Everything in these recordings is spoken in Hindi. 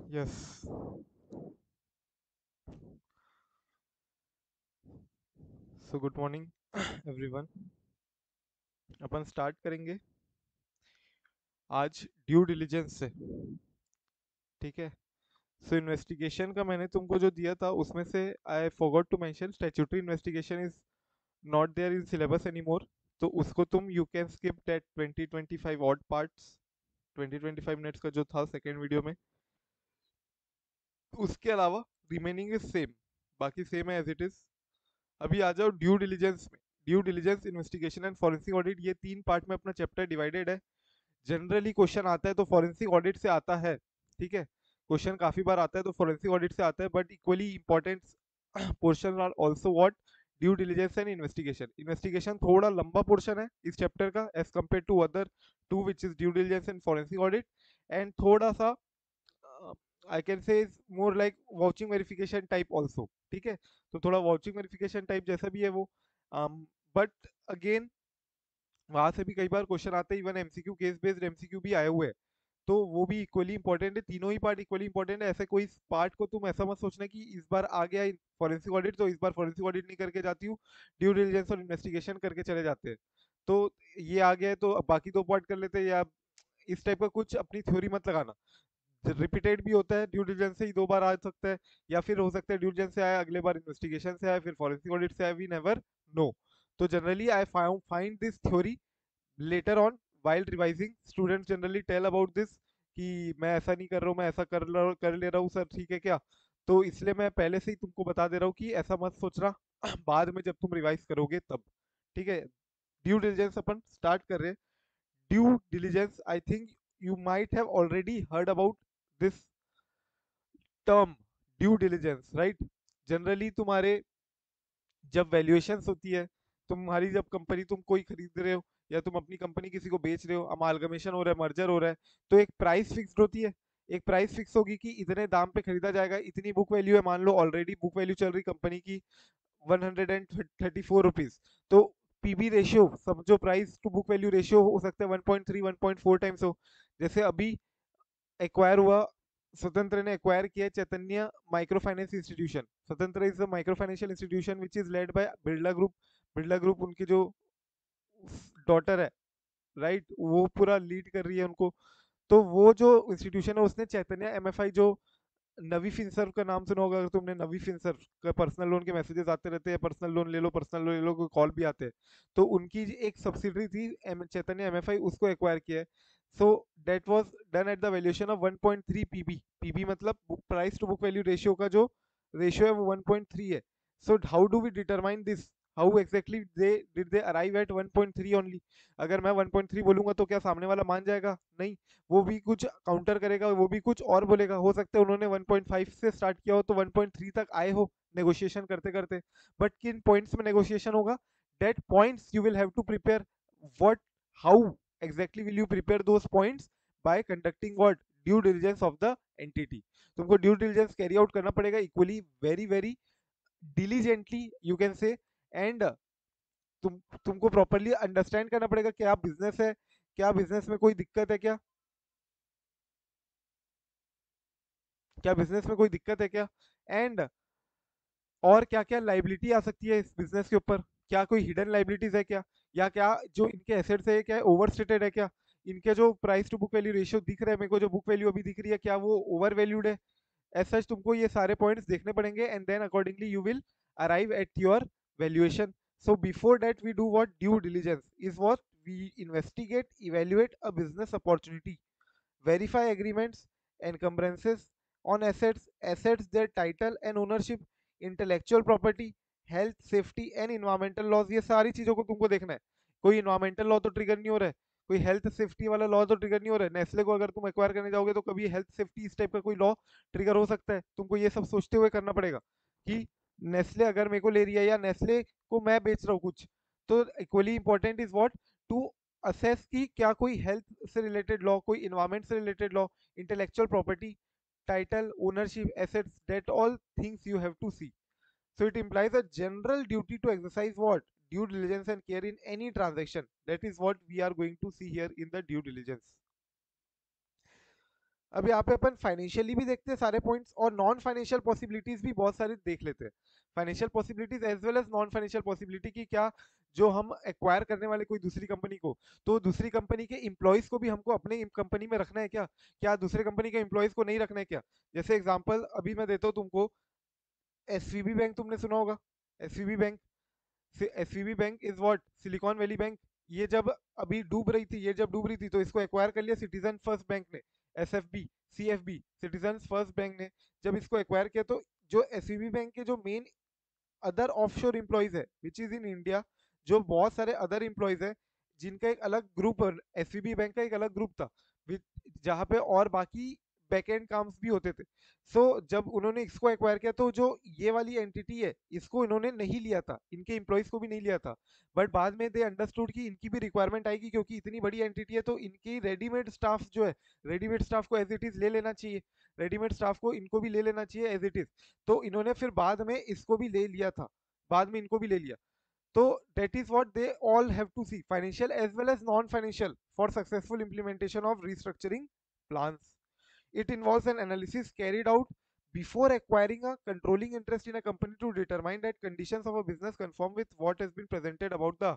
Yes. So good morning everyone. अपन स्टार्ट करेंगे आज ड्यू डिलिजेंस से। ठीक है। सो इन्वेस्टिगेशन का मैंने तुमको जो दिया था उसमें से I forgot to mention statutory investigation is not there in syllabus anymore. तो उसको तुम you can skip that 20-25 odd parts, 20-25 minutes का जो था सेकेंड वीडियो में। उसके अलावा रिमेनिंग इज सेम, बाकी सेम है एज इट इज। अभी आ जाओ ड्यू डिलिजेंस में। Due diligence, investigation and forensic audit, ये तीन पार्ट में अपना चैप्टर डिवाइडेड है। जनरली क्वेश्चन आता है तो फॉरेंसिक ऑडिट से आता है। ठीक है। क्वेश्चन काफी बार आता है तो फॉरेंसिक ऑडिट से आता है, but equally important portion are also what, due diligence and investigation. Investigation थोड़ा लंबा पोर्शन है इस चैप्टर का as compare to other two which is due diligence and forensic audit. And थोड़ा सा I can say more like watching verification type also. ठीक है। तो थोड़ा वाचिंग वेरिफिकेशन टाइप जैसा भी है वो। बट अगेन वहां से भी कई बार क्वेश्चन आते हैं, even MCQ case based MCQ भी आए हुए हैं। तो वो भी इक्वली इंपॉर्टेंट है, तीनों ही पार्ट इक्वली इंपॉर्टेंट है। ऐसे कोई पार्ट को तुम ऐसा मत सोचना कि इस बार आ गया फॉरेंसिक ऑडिट तो इस बार फॉरेंसिक ऑडिट नहीं करके जाती हूँ, ड्यू डिलिजेंस और इन्वेस्टिगेशन करके चले जाते हैं। तो ये आ गया है तो अब बाकी दो पार्ट कर लेते हैं, या इस टाइप का कुछ अपनी थ्योरी मत लगाना। रिपीटेड भी होता है, ड्यू डिलिजेंस से ही दो बार आ सकता है, या फिर हो सकता है ड्यू डिलिजेंस से आया अगले बार इन्वेस्टिगेशन से आया फिर फॉरेंसिक ऑडिट से आया, वी नेवर नो। तो generally I find this theory letter on while revising. Students generally tell about this कि मैं ऐसा नहीं कर रहा हूँ, मैं ऐसा कर ले रहा हूँ सर, ठीक है क्या। तो इसलिए मैं पहले से ही तुमको बता दे रहा हूँ कि ऐसा मत सोचना बाद में जब तुम रिवाइज करोगे तब। ठीक है। ड्यू डिलिजेंस अपन स्टार्ट कर रहे हैं। Due diligence, I think you might have already heard about this term, due diligence, right. Generally तुम्हारे जब वैल्यूएशंस होती है, तुम्हारी जब कंपनी तुम कोई खरीद रहे हो या तुम अपनी कंपनी किसी को बेच रहे हो, अमालगमेशन हो रहा है, मर्जर हो रहा है, तो एक प्राइस फिक्स्ड होती है। एक प्राइस फिक्स होगी कि इतने दाम पे खरीदा जाएगा, इतनी बुक वैल्यू है, मान लो ऑलरेडी बुक वैल्यू चल रही कंपनी की 134 रुपीज। तो पीबी रेशियो समझो, price to book value ratio हो सकता है 1.3 1.4 टाइम्स हो। जैसे अभी एक्वायर हुआ, स्वतंत्र ने एक्वायर किया चैतन्य माइक्रो फाइनेंस इंस्टीट्यूशन। स्वतंत्र is a micro financial institution which is led by Birla group. Birla group उनकी जो डॉटर है, राइट, वो पूरा लीड कर रही है उनको। तो वो जो इंस्टीट्यूशन है उसने चैतन्य एमएफआई, जो नवी फिनसर्व का नाम सुना होगा अगर तुमने, नवी फिनसर्व का पर्सनल लोन के मैसेजेस आते रहते हैं, पर्सनल लोन ले लो, पर्सनल लोन ले लो, कॉल भी आते हैं। तो उनकी एक सब्सिडरी थी चैतन्य एमएफआई, उसको एक्वायर किया है। So that was done at the valuation of 1.3 PB. PB मतलब price to book value ratio का जो रेशियो है वो 1.3 है। So how do we determine this, how exactly they did they arrive at 1.3 only. अगर मैं 1.3 बोलूंगा तो क्या सामने वाला मान जाएगा? नहीं, वो भी कुछ काउंटर करेगा, वो भी कुछ और बोलेगा। हो सकता है उन्होंने 1.5 से स्टार्ट किया हो तो 1.3 तक आए हो नेगोशिएशन करते करते। बट किन पॉइंट्स में नेगोशिएशन होगा, that points you will have to prepare. What, how exactly will you prepare those points? By conducting what, due diligence of the entity. तुमको ड्यू डिलिजेंस कैरी आउट करना पड़ेगा equally, very very diligently you can say. And तुमको प्रॉपरली अंडरस्टैंड करना पड़ेगा क्या बिजनेस है, क्या बिजनेस में कोई दिक्कत है क्या, क्या बिजनेस में कोई दिक्कत है क्या। एंड और क्या क्या लाइबिलिटी आ सकती है इस बिजनेस के ऊपर, क्या कोई हिडन लाइबिलिटीज है क्या, या क्या जो इनके एसेट्स है क्या ओवर स्टेटेड है क्या, इनके जो price to book value ratio दिख रहा है मेरे को, जो बुक वैल्यू अभी दिख रही है, क्या वो ओवर वैल्यूड है। एज सच तुमको ये सारे पॉइंट्स देखने पड़ेंगे, and then accordingly you will arrive at your valuation. So before that we do what, due diligence is what we investigate evaluate a business opportunity, verify agreements, encumbrances on assets, assets their title and ownership, intellectual property, health, safety and environmental laws। ये सारी चीजों को तुमको देखना है। कोई इन्वायरमेंटल लॉ तो ट्रिगर नहीं हो रहा है, कोई हेल्थ सेफ्टी वाला लॉ तो ट्रिगर नहीं हो रहा है। नेस्ले को अगर तुम एक्वायर करने जाओगे तो कभी हेल्थ सेफ्टी इस टाइप का कोई लॉ ट्रिगर हो सकता है, तुमको ये सब सोचते हुए करना पड़ेगा कि नेस्ले अगर मेरे को ले रही है या नेस्ले को मैं बेच रहा हूँ कुछ। तो equally important is what, to assess की क्या कोई हेल्थ से रिलेटेड लॉ, कोई इन्वायरमेंट से related law, intellectual property, title, ownership, assets, that all things you have to see. So it implies a general duty to exercise what? Due diligence and care in any transaction. That is what we are going to see here in the due diligence. अब यहाँ पे अपन फाइनेंशियली भी देखते हैं सारे पॉइंट्स और नॉन फाइनेंशियल पॉसिबिलिटीज भी बहुत सारी देख लेते हैं। Financial possibilities as well as non financial possibility की क्या, जो हम एक्वायर करने वाले कोई दूसरी कंपनी को, तो दूसरी कंपनी के एम्प्लॉयज को भी हमको अपने कंपनी में रखना है क्या, क्या दूसरे कंपनी के एम्प्लॉयज को नहीं रखना है क्या। जैसे एग्जांपल अभी मैं देता हूँ तुमको, एसवीबी बैंक तुमने सुना होगा। SVB bank, SVB bank is what, silicon valley bank. ये जब अभी डूब रही थी, ये जब डूब रही थी तो इसको एक्वायर कर लिया सिटीजन फर्स्ट बैंक ने, SFB, CFB, citizen first bank ने। जब इसको एक्वायर किया तो जो एसवीबी बैंक के जो मेन अदर ऑफशोर एम्प्लॉयज है विच इज इन इंडिया, जो बहुत सारे अदर एम्प्लॉयज है जिनका एक अलग ग्रुप, एसवीबी बैंक का एक अलग ग्रुप था जहाँ पे और बाकी बैकएंड काम्स भी होते थे। सो जब उन्होंने इसको एक्वायर किया तो जो ये वाली एंटिटी है इसको इन्होंने नहीं लिया था, इनके एम्प्लॉयज को भी नहीं लिया था। बट बाद में दे अंडरस्टूड कि इनकी भी रिक्वायरमेंट आएगी क्योंकि इतनी बड़ी एंटिटी है, तो इनकी रेडीमेड स्टाफ जो है, रेडीमेड स्टाफ को एज इट इज ले लेना चाहिए, रेडीमेड स्टाफ को इनको भी ले लेना चाहिए एज इट इज। तो इन्होंने फिर बाद में इसको भी ले लिया था, बाद में इनको भी ले लिया। तो that is what they all have to see, financial as well as non-financial, for successful implementation of restructuring plans. It involves an analysis carried out before acquiring a controlling interest in a company to determine that conditions of a business conform with what has been presented about the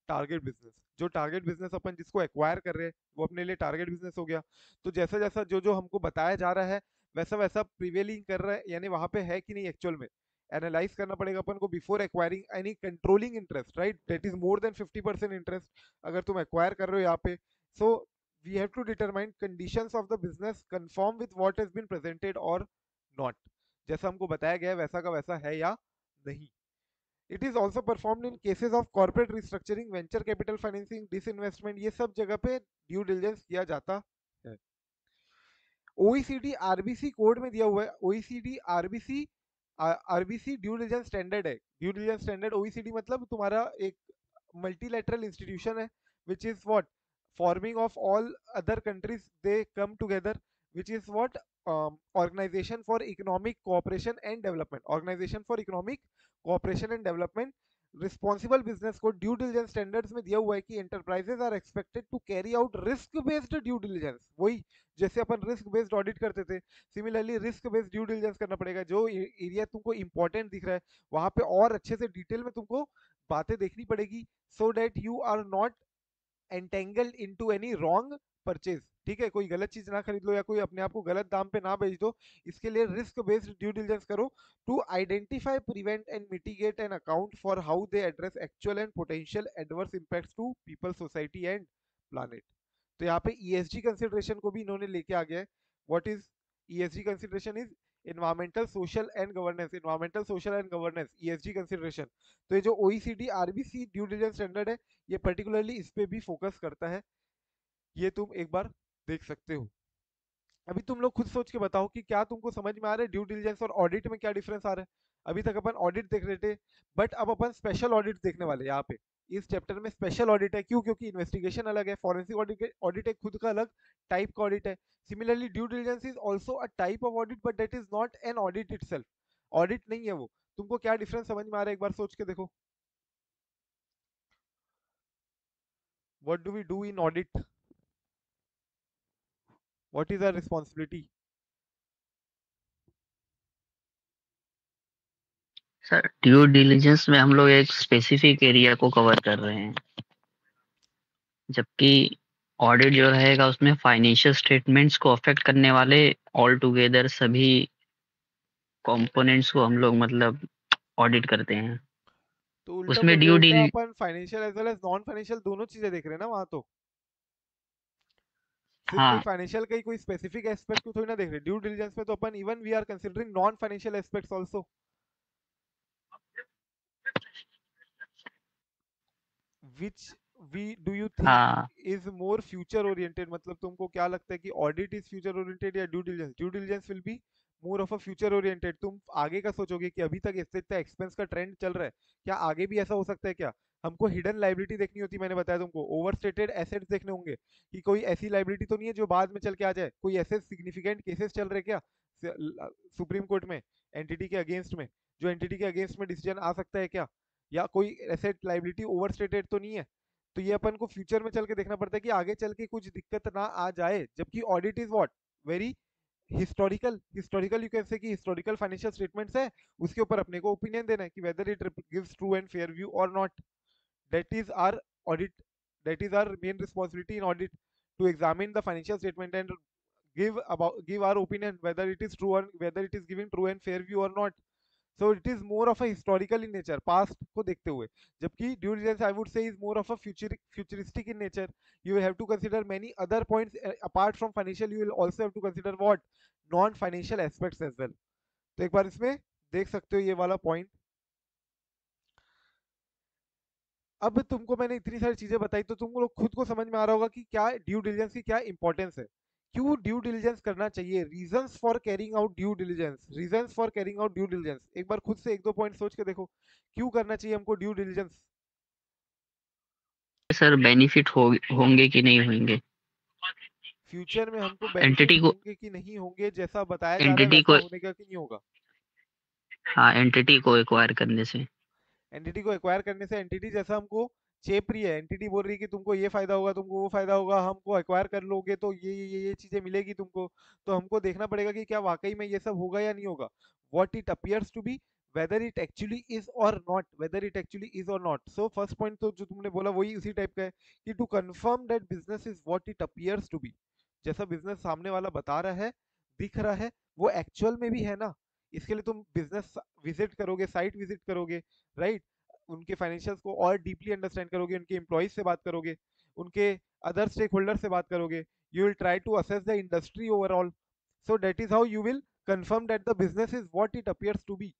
target business. जो टारगेट बिजनेस अपन जिसको एक्वायर कर रहे हैं वो अपने लिए टारगेट बिजनेस हो गया। तो जैसा जैसा जो जो हमको बताया जा रहा है वैसा वैसा प्रिवेलिंग कर रहा है, यानी वहां पे है कि नहीं एक्चुअल में, एनालाइज करना पड़ेगा अपन को before acquiring any controlling interest, right, that is more than 50% interest अगर तुम एक्वायर कर रहे हो यहाँ पे। सो we have to determine conditions of the business conform with what has been presented or not, जैसा हमको बताया गया है वैसा का वैसा है या नहीं। It is also performed in cases of corporate restructuring, venture capital financing, disinvestment, ये सब जगह पे ड्यू डिलिजेंस किया जाता है। ओईसीडी आरबीसी कोड में दिया हुआ है, OECD RBC, RBC due diligence standard है। ड्यू डिलिजेंस स्टैंडर्ड ओईसीडी मतलब तुम्हारा एक multilateral institution है which is what, forming of all other countries, they come together, which is what, organization for economic cooperation and development, organization for economic cooperation and development। Responsible business को ड्यू डिलिजेंस स्टैंडर्ड्स में दिया हुआ है कि enterprises are expected to carry out risk based due diligence, वही जैसे अपन रिस्क बेस्ड ऑडिट करते थे, similarly risk based due diligence करना पड़ेगा। जो एरिया तुमको इंपॉर्टेंट दिख रहा है वहां पे और अच्छे से डिटेल में तुमको बातें देखनी पड़ेगी, so that you are not entangled into any wrong purchase। ठीक है, कोई गलत चीज ना खरीद लो या कोई अपने आप को गलत दाम पे ना बेच दो। इसके लिए रिस्क बेस्ड ड्यू डिलिजेंस करो to identify, prevent and mitigate and account for how they address actual and potential adverse impacts to people, society and planet. तो यहाँ पे ईएसजी कंसिडरेशन को भी इन्होंने लेके आ गया है। What is ESG consideration? Is environmental social and governance, environmental social and governance, ESG consideration। तो ये जो OECD RBC due diligence standard है ये पर्टिकुलरली इस पे भी फोकस करता है, ये तुम एक बार देख सकते हो। अभी तुम लोग खुद सोच के बताओ कि क्या तुमको समझ में आ रहा है ड्यू डिलिजेंस और ऑडिट में क्या डिफरेंस आ रहा है। अभी तक अपन ऑडिट देख रहे थे, बट अब अपन स्पेशल ऑडिट देखने वाले यहाँ पे। इस चैप्टर में स्पेशल ऑडिट है, क्यों? क्योंकि इन्वेस्टिगेशन अलग है, फॉरेंसिक ऑडिट ऑडिट एक खुद का अलग टाइप का ऑडिट है। Similarly due diligence is also a type of audit but that is not an audit itself, audit नहीं है वो। तुमको क्या डिफरेंस समझ में आ रहा है एक बार सोच के देखो। What do we do in audit, what is our responsibility? Sir due diligence में हम लोग एक स्पेसिफिक एरिया को कवर कर रहे हैं, जबकि ऑडिट जो रहेगा उसमें फाइनेंशियल स्टेटमेंट्स को अफेक्ट करने वाले ऑल टुगेदर सभी कंपोनेंट्स को हम लोग मतलब ऑडिट करते हैं। तो उल्टा उसमें बोल रहे ड्यू हो, उल्टा डिल अपन financial as well as non financial दोनों चीजें देख रहे हैं ना वहां तो। सिर्फ कोई हाँ फाइनेंशियल का ही कोई स्पेसिफिक एस्पेक्ट को थोड़ी ना देख रहे, ड्यू डिलिजेंस में तो अपन even we are considering non financial aspects also, which we do you think हाँ is more future oriented, मतलब तुमको क्या लगता है कि ऑडिट इज फ्यूचर ओरिएंटेड या due diligence? Due diligence will be more of a future oriented. तुम आगे का सोचोगे कि अभी तक इतना इतना एक्सपेंस का ट्रेंड चल रहा है, क्या आगे भी ऐसा हो सकता है क्या? हमको हिडन लाइबिलिटी देखनी होती, मैंने बताया तुमको ओवर स्टेटेड एसेट्स देखने होंगे कि कोई ऐसी लाइबिलिटी तो नहीं है जो बाद में चल के आ जाए। कोई ऐसे सिग्निफिकेंट केसेस चल रहे क्या सुप्रीम कोर्ट में एंटिटी के अगेंस्ट में, जो एंटिटी के अगेंस्ट में डिसीजन आ सकता है क्या? या कोई एसेट लाइबिलिटी ओवर स्टेटेड तो नहीं है? तो ये अपन को फ्यूचर में चल के देखना पड़ता है कि आगे चल के कुछ दिक्कत ना आ जाए, जबकि audit is what, very historical you can से कि हिस्टोरिकल फाइनेंशियल स्टेटमेंट्स है, उसके ऊपर अपने को ओपिनियन देना है कि whether it gives true and fair view और not. That is our audit, that is our main responsibility in audit, to examine the financial statement and give our opinion whether it is true or whether it is giving true and fair view or not. So it is more of a historical in nature, past को देखते हुए, जबकि due diligence I would say is more of a futuristic in nature. You will have to consider many other points apart from financial. You will also have to consider what non financial aspects as well. तो एक बार इसमें देख सकते हो ये वाला पॉइंट. अब तुमको मैंने इतनी सारी चीजें बताई तो तुमको लोग खुद को समझ में आ रहा होगा कि क्या ड्यू डिलिजेंस की क्या इंपॉर्टेंस है, क्यों ड्यू डिलिजेंस करना चाहिए, reasons for carrying out due diligence, reasons for carrying out due diligence. एक बार खुद से एक दो पॉइंट सोच के देखो क्यों करना चाहिए हमको ड्यू डिलिजेंस. सर बेनिफिट होंगे कि नहीं होंगे? फ्यूचर में हमको एंटिटी बेनिफिट को होंगे कि नहीं होंगे, जैसा बताया जा रहा है एंटिटी वैसा को होने का कि नहीं होगा. हाँ, एंटिटी को एक्वायर करने से. एंटिटी को एक्वायर करने से एंटिटी जैसा हमको चेप रही है, एंटिटी बोल रही है कि तुमको ये फायदा होगा, तुमको वो फायदा होगा, हमको एक्वायर कर लोगे तो ये चीजें मिलेगी तुमको. तो हमको देखना पड़ेगा कि क्या वाकई में ये सब होगा या नहीं होगा. What it appears to be, whether it actually is or not, whether it actually is or not. So first point तो जो तुमने बोला वही उसी टाइप का है कि to confirm that business is what it appears to be. जैसा बिजनेस सामने वाला बता रहा है, दिख रहा है, वो एक्चुअल में भी है ना. इसके लिए तुम बिजनेस विजिट करोगे, साइट विजिट करोगे, राइट. उनके फाइनेंशियल्स को और डीपली अंडरस्टैंड करोगे, उनके एम्प्लॉइज से बात करोगे, उनके अदर स्टेक होल्डर से बात करोगे. You will try to assess the industry overall. So that is how you will confirm that the business is what it appears to be.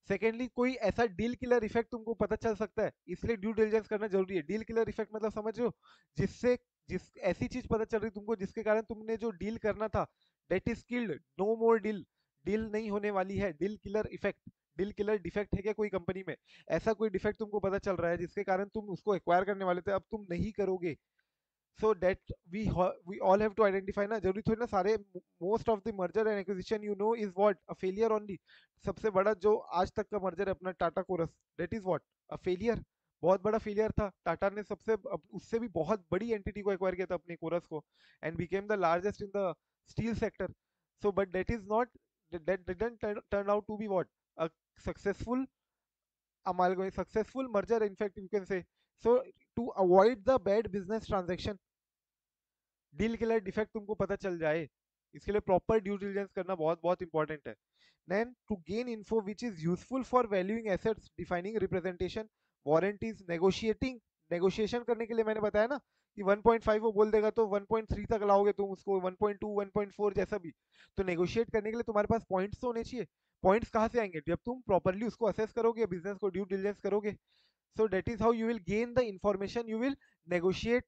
Secondly, कोई ऐसा डील किलर इफेक्ट तुमको पता चल सकता है, इसलिए ड्यू डिलिजेंस करना जरूरी है. डील किलर इफेक्ट मतलब समझ रहे हो, जिससे जिस ऐसी चीज पता चल रही तुमको जिसके कारण तुमने जो डील करना था that is killed, no more deal, deal नहीं होने वाली है. Deal killer effect, deal killer defect है क्या कोई कंपनी में, ऐसा कोई डिफेक्ट तुमको पता चल रहा है जिसके कारण तुम उसको एक्वायर करने वाले थे, अब तुम नहीं करोगे. So that we all have to identify ना. जरूरी थोड़ी ना सारे, most of the merger and acquisition you know is what a failure only. सबसे बड़ा जो आज तक का मर्जर है अपना Tata Corus, that is what a failure. बहुत बड़ा फेलियर था. टाटा ने सबसे उससे भी बहुत बड़ी एंटिटी को एक्वायर किया था अपने कोरस को, and became the largest in the steel sector. So but that is not, that didn't turn out to be what a successful amalgam, successful merger in fact you can say. So to avoid the bad business transaction, deal killer defect तुमको पता चल जाए, इसके लिए प्रॉपर ड्यू डिलिजेंस करना बहुत बहुत इंपॉर्टेंट है. Then to gain info which is useful for valuing assets, defining representation, warranties, negotiating. Negotiation करने के लिए मैंने बताया ना कि 1.5 वो बोल देगा तो 1.3 तक लाओगे तुम उसको, 1.2 1.4 जैसा भी. तो नेगोशिएट करने के लिए तुम्हारे पास पॉइंट्स तो होने चाहिए. पॉइंट्स कहाँ से आएंगे, जब तुम प्रॉपरली उसको असेस करोगे, बिजनेस को ड्यू डिलिजेंस करोगे. So that is how you will gain the information, you will negotiate,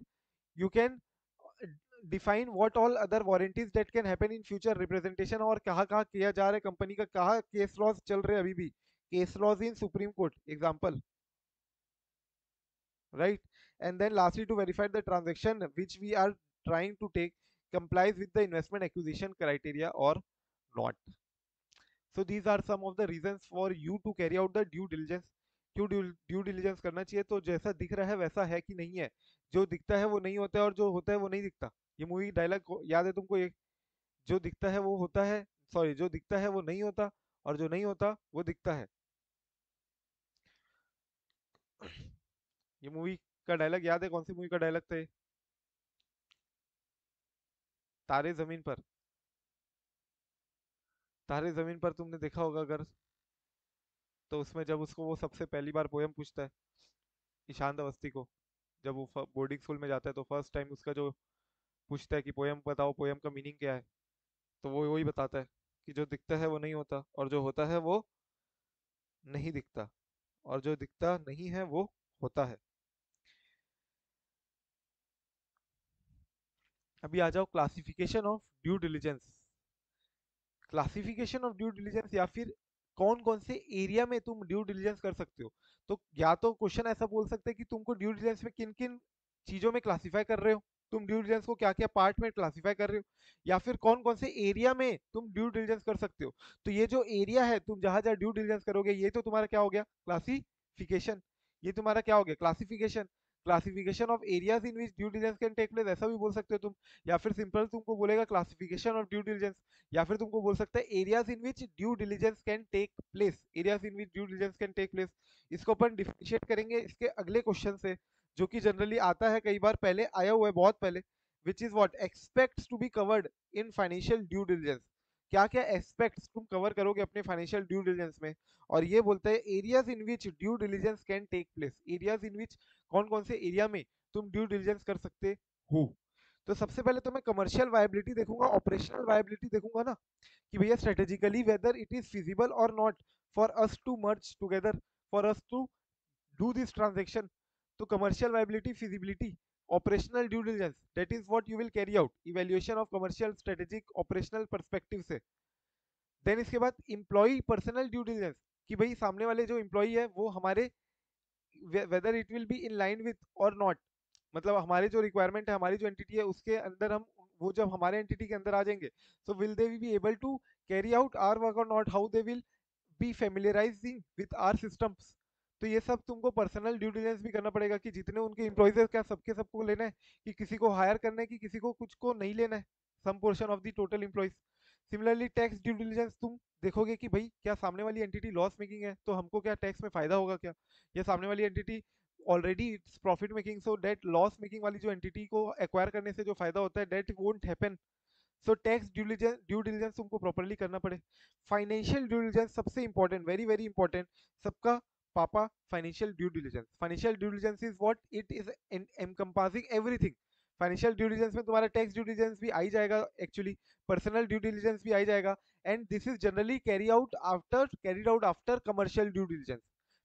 you can define what all other warranties that can happen in future, representation और कहाँ कहाँ किया जा रहा है, कंपनी का कहाँ केस लॉज चल रहे हैं अभी भी, case laws in supreme court example, right. And then lastly, to verify the transaction which we are trying to take complies with the investment acquisition criteria or not. So these are some of the reasons for you to carry out the due diligence. क्यों ड्यू डिलिजेंस करना चाहिए, तो जैसा दिख रहा है वैसा है कि नहीं है, जो दिखता है वो नहीं होता है और जो होता है वो नहीं दिखता. ये मूवी डायलॉग याद है तुमको, ये जो दिखता है वो होता है, सॉरी जो दिखता है वो नहीं होता और जो नहीं होता वो दिखता है. ये मूवी का डायलॉग याद है, कौन सी मूवी का डायलॉग था ये? तारे जमीन पर. तारे जमीन पर तुमने देखा होगा अगर, तो उसमें जब उसको वो सबसे पहली बार पोयम पूछता है ईशान अवस्थी को, जब वो बोर्डिंग स्कूल में जाता है तो फर्स्ट टाइम उसका जो पूछता है कि पोयम बताओ, पोयम का मीनिंग क्या है, तो वो वही बताता है कि जो दिखता है वो नहीं होता और जो होता है वो नहीं दिखता और जो दिखता नहीं है वो होता है. अभी आ जाओ classification of due diligence. Classification of due diligence या फिर कौन कौन से एरिया में तुम ड्यू डिलिजेंस कर सकते हो. तो या तो क्वेश्चन ऐसा बोल सकते हैं कि तुमको ड्यू डिलिजेंस में किन किन चीजों में क्लासिफाई कर रहे हो, तुम ड्यू डिलिजेंस को क्या क्या पार्ट में क्लासिफाई कर रहे हो, या फिर कौन कौन से एरिया में तुम ड्यू डिलिजेंस कर सकते हो. तो ये जो एरिया है तुम जहां जहां ड्यू डिलिजेंस करोगे, ये तो तुम्हारा क्या हो गया, क्लासिफिकेशन. ये तुम्हारा क्या हो गया, classification. Classification of areas in which due diligence can take place, ऐसा भी बोल सकते हो तुम, या फिर सिंपल तुमको बोलेगा क्लासिफिकेशन ऑफ ड्यू डिलिजेंस, या फिर तुमको बोल सकता है areas in which due diligence can take place, areas in which due diligence can take place. इसको अपन डिफरेंशिएट करेंगे इसके अगले क्वेश्चन से, जो कि जनरली आता है, कई बार पहले आया हुआ है, बहुत पहले, which is what expects to be covered in financial due diligence. क्या क्या एस्पेक्ट्स तुम कवर करोगे अपने फाइनेंशियल ड्यू डिलिजेंस में, और ये बोलता है areas in which due diligence can take place, areas in which कौन कौन से एरिया में तुम ड्यू डिलिजेंस कर सकते हो। तो सबसे पहले तो मैं कमर्शियल वायबिलिटी देखूंगा, ऑपरेशनल वायबिलिटी देखूंगा ना, कि भैया strategically whether it is feasible or not for us to merge together, for us to do this transaction. तो commercial viability, feasibility, operational due diligence, that is what you will carry out, evaluation of commercial strategic operational perspective से। देन इसके बाद इम्प्लॉई पर्सनल ड्यू डिलिजेंस, कि भाई सामने वाले जो इम्प्लॉई है वो हमारे whether it will be in line with और नॉट, मतलब हमारे जो रिक्वायरमेंट है, हमारी जो एंटिटी है उसके अंदर हम, वो जब हमारे एंटिटी के अंदर आ जाएंगे, so will they be able to carry out our work or not, how they will be familiarising with our systems. तो ये सब तुमको पर्सनल ड्यू डिलिजेंस भी करना पड़ेगा, कि जितने उनके एम्प्लॉइज है क्या सबके सबको लेना है, कि किसी को हायर करना है, कि किसी को कुछ को नहीं लेना है, some portion of the total employees. Similarly tax due diligence तुम देखोगे कि भाई क्या सामने वाली एंटिटी लॉस मेकिंग है, तो हमको क्या टैक्स में फायदा होगा क्या, या सामने वाली entity already it's profit making, so that loss making वाली जो एंटिटी को एक्वायर करने से जो फायदा होता है that won't happen. So tax due diligence तुमको प्रॉपरली करना पड़े। फाइनेंशियल ड्यू डिलिजेंस सबसे इंपॉर्टेंट, वेरी वेरी इंपॉर्टेंट, सबका पापा financial due diligence. Financial due diligence is what it is encompassing everything. Financial due diligence में तुम्हारा टैक्स ड्यू डिलिजेंस भी आई जाएगा एक्चुअली, पर्सनल ड्यू डिलिजेंस भी आई जाएगा, and this is generally carried out after commercial due diligence.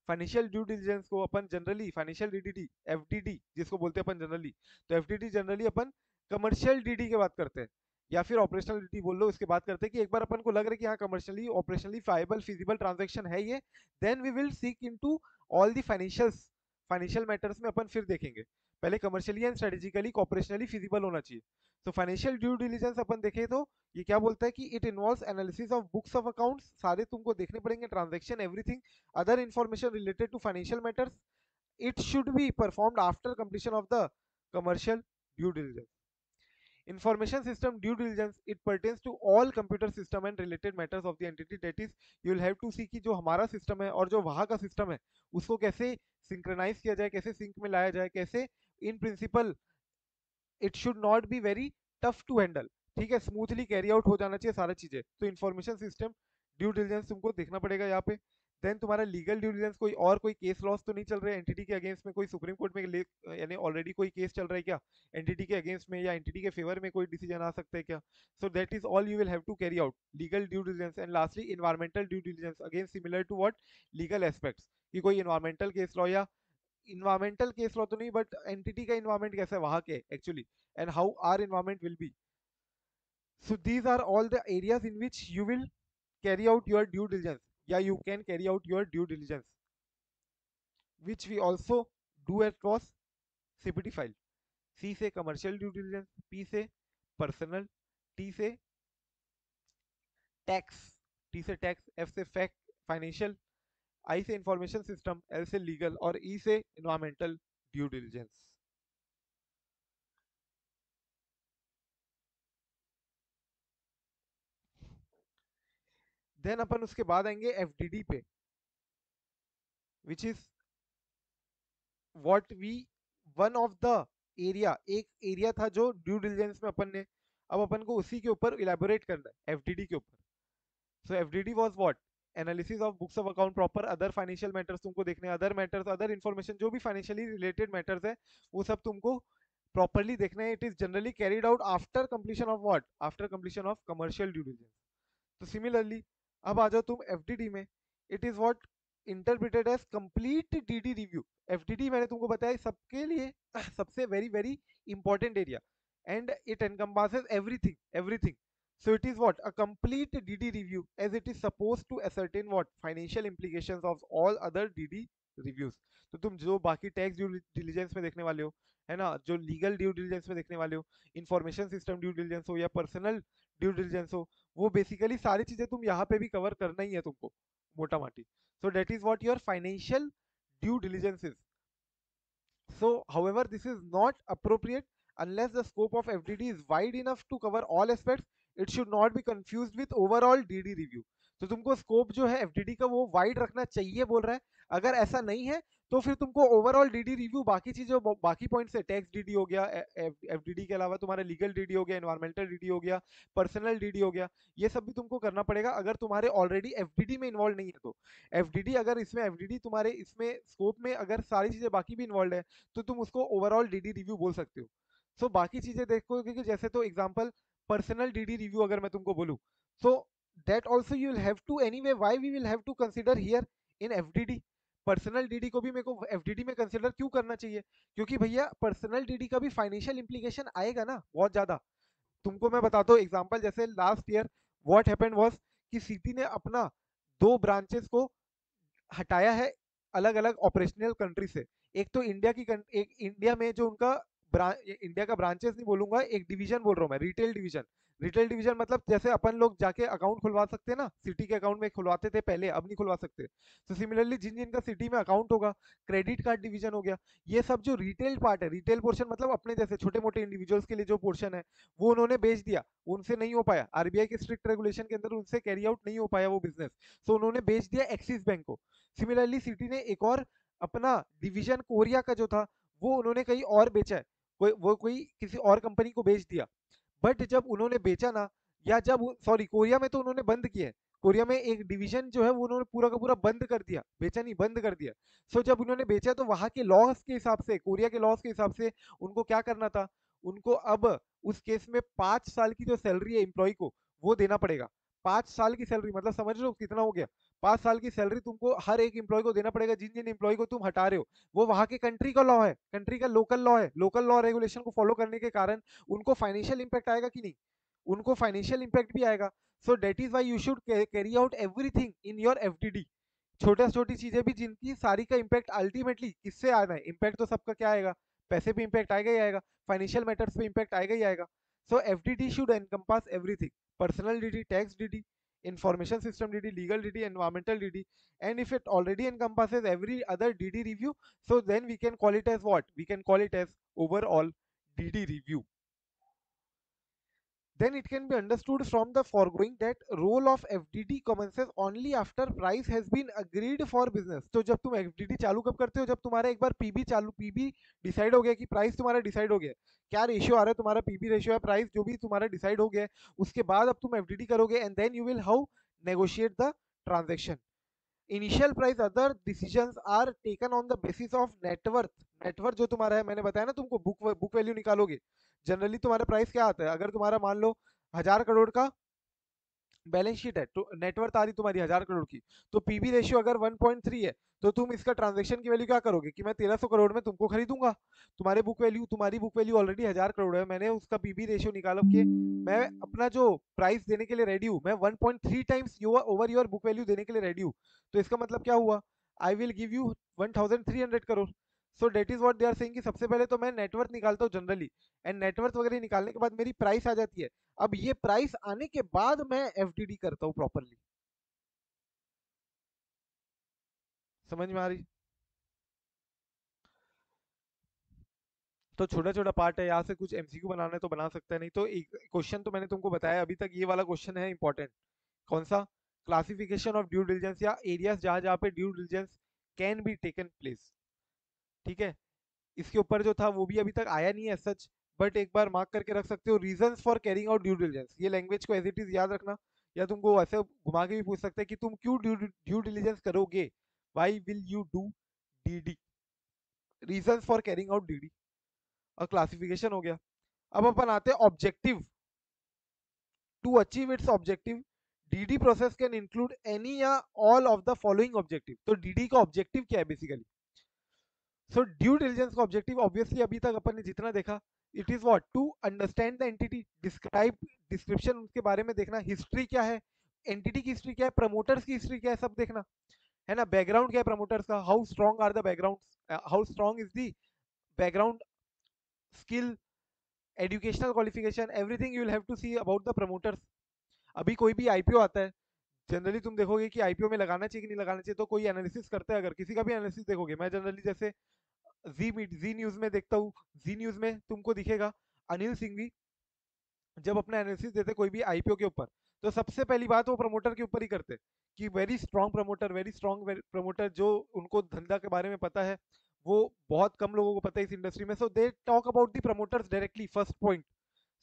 Financial due diligence को अपन जनरली फाइनेंशियल डीडीडी, एफडीडी जिसको बोलते हैं अपन जनरली, तो एफडीडी जनरली अपन कमर्शियल डीडी की बात करते हैं, या फिर ऑपरेशनल डीडी बोल लो, इसके बात करते हैं कि एक बार अपन को लग रहा है कि हाँ commercially operationally viable feasible transaction है ये, then we will seek into all the financials, financial matters में अपन फिर देखेंगे, पहले commercially and strategically operationally feasible होना चाहिए। तो फाइनेंशियल ड्यू डिलिजेंस अपन देखें तो ये क्या बोलता है कि it involves analysis of books of accounts, सारे तुमको देखने पड़ेंगे transaction everything, other information related to financial matters, it should be performed after completion of the commercial due diligence. Information system due diligence, it pertains to all computer system and related matters of the entity, that is you will have to see कि जो हमारा सिस्टम है और जो वहाँ का सिस्टम है उसको कैसे सिंक्रोनाइज किया जाए, कैसे सिंक में लाया जाए, कैसे in principle it should not be very tough to handle, ठीक है, स्मूथली कैरी आउट हो जाना चाहिए सारा चीजें। तो इन्फॉर्मेशन सिस्टम ड्यू डिलिजेंस तुमको देखना पड़ेगा यहाँ पे। देन तुम्हारा लीगल ड्यू डिलिजेंस, कोई और कोई केस लॉस तो नहीं चल रहे एंटिटी के अगेंस्ट में, कोई सुप्रीम कोर्ट में यानी ऑलरेडी कोई केस चल रहा है क्या एंटिटी के अगेंस्ट में, या एंटिटी के फेवर में कोई डिसीजन आ सकता है क्या। So that is all you will have to carry out, legal due diligence. And lastly environmental due diligence, again similar to what legal aspects, कि कोई इन्वायरमेंटल केस लॉ, या इन्वायरमेंटल केस लॉ तो नहीं बट एंटिटी का इन्वायरमेंट कैसा है वहां के actually, and how are environment will be. So these are all the areas in which you will carry out your due diligence. Yeah, you can carry out your due diligence, which we also do across CPT file. C से commercial due diligence, P से personal, T से tax, T से tax, F से fact financial, I से information system, L से legal और E से environmental due diligence. देन अपन उसके बाद आएंगे FDD पे, which is what we one of the area, एक एरिया था जो ड्यू डिलिजेंस में अपन ने, अब अपन को उसी के ऊपर इलेबोरेट करना है एफडीडी के ऊपर। So FDD was what analysis of books of account proper, other financial matters तुमको देखने, अदर मैटर्स, अदर इन्फॉर्मेशन जो भी फाइनेंशियली रिलेटेड मैटर्स है वो सब तुमको प्रॉपरली देखना है। It is generally carried out after completion of what, after completion of commercial due diligence. तो सिमिलरली अब आ जाओ तुम एफडीडी में, it is what interpreted as complete DD review. FDD मैंने तुमको बताया सबके लिए सबसे very very important area, and it encompasses everything everything. So it is what a complete DD review, as it is supposed to ascertain what financial implications of all other DD reviews. तो तुम जो बाकी टैक्स ड्यू डिलीजेंस में देखने वाले हो, है ना, जो लीगल ड्यू डिलीजेंस में देखने वाले हो, इंफॉर्मेशन सिस्टम ड्यू डिलीजेंस हो या पर्सनल ड्यू डिलीजेंस हो, वो बेसिकली सारी चीजें तुम यहाँ पे भी कवर करना ही है तुमको मोटा माटी। सो that is what your financial due diligence is. So, however, this is not appropriate unless the scope of FDD is wide enough to cover all aspects. It should not be confused with overall DD review. तो तुमको स्कोप जो है एफडीडी का वो वाइड रखना चाहिए बोल रहा है. अगर ऐसा नहीं है तो फिर तुमको ओवरऑल डीडी रिव्यू बाकी चीजें बाकी पॉइंट्स है, टैक्स डीडी हो गया, एफडीडी के अलावा तुम्हारा लीगल डीडी हो गया, एनवायरमेंटल डीडी हो गया, पर्सनल डीडी हो गया, ये सब भी तुमको करना पड़ेगा अगर तुम्हारे ऑलरेडी एफडीडी में इन्वॉल्व नहीं है तो. एफडीडी अगर इसमें एफडीडी तुम्हारे इसमें स्कोप में अगर सारी चीजें बाकी भी इन्वॉल्व है तो तुम उसको ओवरऑल डीडी रिव्यू बोल सकते हो. सो बाकी चीजें देखो क्योंकि जैसे तो एग्जांपल पर्सनल डीडी रिव्यू अगर मैं तुमको बोलूं so that also you will have to anyway why we will have to consider here in FDD. Personal DD को भी मेरे को एफडीडी में कंसीडर क्यों करना चाहिए? क्योंकि भैया पर्सनल डीडी का भी फाइनेंशियल इंप्लीकेशन आएगा ना बहुत ज्यादा. तुमको मैं बताता हूँ एग्जांपल, जैसे last year what happened was कि सिटी ने अपना 2 ब्रांचेस को हटाया है अलग अलग ऑपरेशनल कंट्री से. एक तो इंडिया की एक इंडिया में जो उनका इंडिया का ब्रांचेस नहीं बोलूंगा, एक डिवीजन बोल रहा हूँ मैं, रिटेल डिवीजन. रिटेल डिवीजन मतलब जैसे अपन लोग जाके अकाउंट खुलवा सकते हैं ना, सिटी के अकाउंट में खुलवाते थे पहले, अब नहीं खुलवा सकते. तो सिमिलरली जिन जिनका सिटी में अकाउंट होगा, क्रेडिट कार्ड डिवीजन हो गया, ये सब जो रिटेल पार्ट है, रिटेल पोर्शन मतलब अपने जैसे छोटे मोटे इंडिविजुअल्स के लिए जो पोर्शन है वो उन्होंने बेच दिया. उनसे नहीं हो पाया, आरबीआई के स्ट्रिक्ट रेगुलेशन के अंदर उनसे कैरी आउट नहीं हो पाया वो बिजनेस, तो उन्होंने बेच दिया एक्सिस बैंक को. सिमिलरली सिटी ने एक और अपना डिवीजन कोरिया का जो था वो उन्होंने कहीं और बेचा है, कोई किसी और कंपनी को बेच दिया. बट जब उन्होंने बेचा ना, या जब सॉरी कोरिया में तो उन्होंने बंद किया है, कोरिया में एक डिवीजन जो है वो उन्होंने पूरा का पूरा बंद कर दिया, बेचा नहीं बंद कर दिया. सो जब उन्होंने बेचा तो वहां के लॉस के हिसाब से, कोरिया के लॉस के हिसाब से उनको क्या करना था, उनको अब उस केस में 5 साल की जो सैलरी है एम्प्लॉय को वो देना पड़ेगा. 5 साल की सैलरी मतलब समझ रहे हो कितना हो गया? 5 साल की सैलरी तुमको हर एक एम्प्लॉय को देना पड़ेगा. जिन जिन एम्प्लॉय को तुम हटा रहे हो वो वहां के कंट्री का लॉ है, कंट्री का लोकल लॉ है, लोकल लॉ रेगुलेशन को फॉलो करने के कारण उनको फाइनेंशियल इंपैक्ट आएगा कि नहीं? उनको फाइनेंशियल इंपैक्ट भी आएगा. सो that is why you should carry out everything in your FDD. छोटा छोटी चीजें भी जिनकी सारी का इंपैक्ट अल्टीमेटली किससे आना है, इंपैक्ट तो सबका क्या आएगा, पैसे पे इंपैक्ट आएगा ही आएगा, फाइनेंशियल मैटर्स पे इंपैक्ट आएगा ही आएगा. So FDD should encompass everything, personal DD, tax DD, information system DD, legal DD, environmental DD, and if it already encompasses every other DD review, so then we can call it as what? We can call it as overall DD review. Then it can be understood from the foregoing that role of FDD commences only after price has been agreed for business. तो जब तुम FDD चालू कब करते हो? जब तुम्हारा एक बार पीबी डिसाइड हो गया कि प्राइस तुम्हारा डिसाइड हो गया, क्या रेशियो आ रहा है तुम्हारा, पीबी रेशियो है, प्राइस जो भी तुम्हारा डिसाइड हो गया, उसके बाद अब तुम FDD करोगे and then you will how negotiate the transaction. Initial price other decisions are taken on the basis of net worth. Net worth जो तुम्हारा है, मैंने बताया ना तुमको, बुक वैल्यू निकालोगे. जनरली तुम्हारा प्राइस क्या आता है? अगर तुम्हारा मान लो 1000 करोड़ का बैलेंस शीट है तो नेटवर्थ आ रही तुम्हारी 1000 करोड़ की, तो पीबी रेशियो अगर 1.3 है तो तुम इसका ट्रांजेक्शन की वैल्यू क्या करोगे कि मैं 1300 करोड़ में तुमको खरीदूंगा. तुम्हारी बुक वैल्यू ऑलरेडी 1000 करोड़ है, मैंने उसका पीबी रेशियो निकाल के मैं अपना जो प्राइस देने के लिए रेडी हूँ, मैं 1.3 times over your book value देने के लिए रेडी हूँ. तो इसका मतलब क्या हुआ? I will give you 1300 crore. So that is what they are saying कि सबसे पहले तो मैं नेटवर्थ निकालता हूँ जनरली, एंड नेटवर्थ वगैरह निकालने के बाद मेरी प्राइस आ जाती है. अब ये प्राइस आने के बाद मैं एफडीडी करता हूँ प्रॉपरली. समझ में आ रही? तो छोटा छोटा पार्ट है, यहाँ से कुछ एमसीक्यू बनाना है तो बना सकते हैं, नहीं तो एक क्वेश्चन तो मैंने तुमको बताया अभी तक, ये वाला क्वेश्चन है इंपॉर्टेंट. कौन सा? क्लासिफिकेशन ऑफ ड्यू डिलिजेंस या एरियाज जहां जहां पे due diligence can be taken place. ठीक है, इसके ऊपर जो था वो भी अभी तक आया नहीं है सच, बट एक बार मार्क करके रख सकते हो. Reasons for carrying out due diligence, ये लैंग्वेज को एज इट इज याद रखना, या तुमको ऐसे घुमा के भी पूछ सकते हैं कि तुम क्यों ड्यू डिलिजेंस करोगे, why will you do DD. Reasons for carrying out DD और क्लासिफिकेशन हो गया. अब अपन आते हैं objective. To achieve its objective DD process can include any या all of the following objective. तो डीडी का ऑब्जेक्टिव क्या है बेसिकली? सो ड्यू डिलिजेंस का ऑब्जेक्टिव ऑब्वियसली अभी तक अपन ने जितना देखा, it is what? To understand the entity, describe, description उसके बारे में देखना, हिस्ट्री क्या है, एंटिटी की हिस्ट्री क्या है, प्रमोटर्स की हिस्ट्री क्या है, सब देखना है ना. बैकग्राउंड क्या है प्रमोटर्स का, how strong are the background, how strong is the background skill, educational qualification, everything you will have to see about the promoters. अभी कोई भी आईपीओ आता है, जनरली तुम देखोगे कि आईपीओ में लगाना चाहिए कि नहीं लगाना चाहिए, तो कोई एनालिसिस करता है, अगर किसी का भी एनालिसिस देखोगे, मैं जनरली जैसे जी न्यूज में देखता हूँ, जी न्यूज में तुमको दिखेगा अनिल सिंघवी जब अपना एनालिसिस देते कोई भी आईपीओ के ऊपर, तो सबसे पहली बात वो प्रमोटर के ऊपर ही करते कि very strong promoter, very strong promoter, जो उनको धंधा के बारे में पता है, वो बहुत कम लोगों को पता है इस इंडस्ट्री में, so they talk about the promoters directly first point.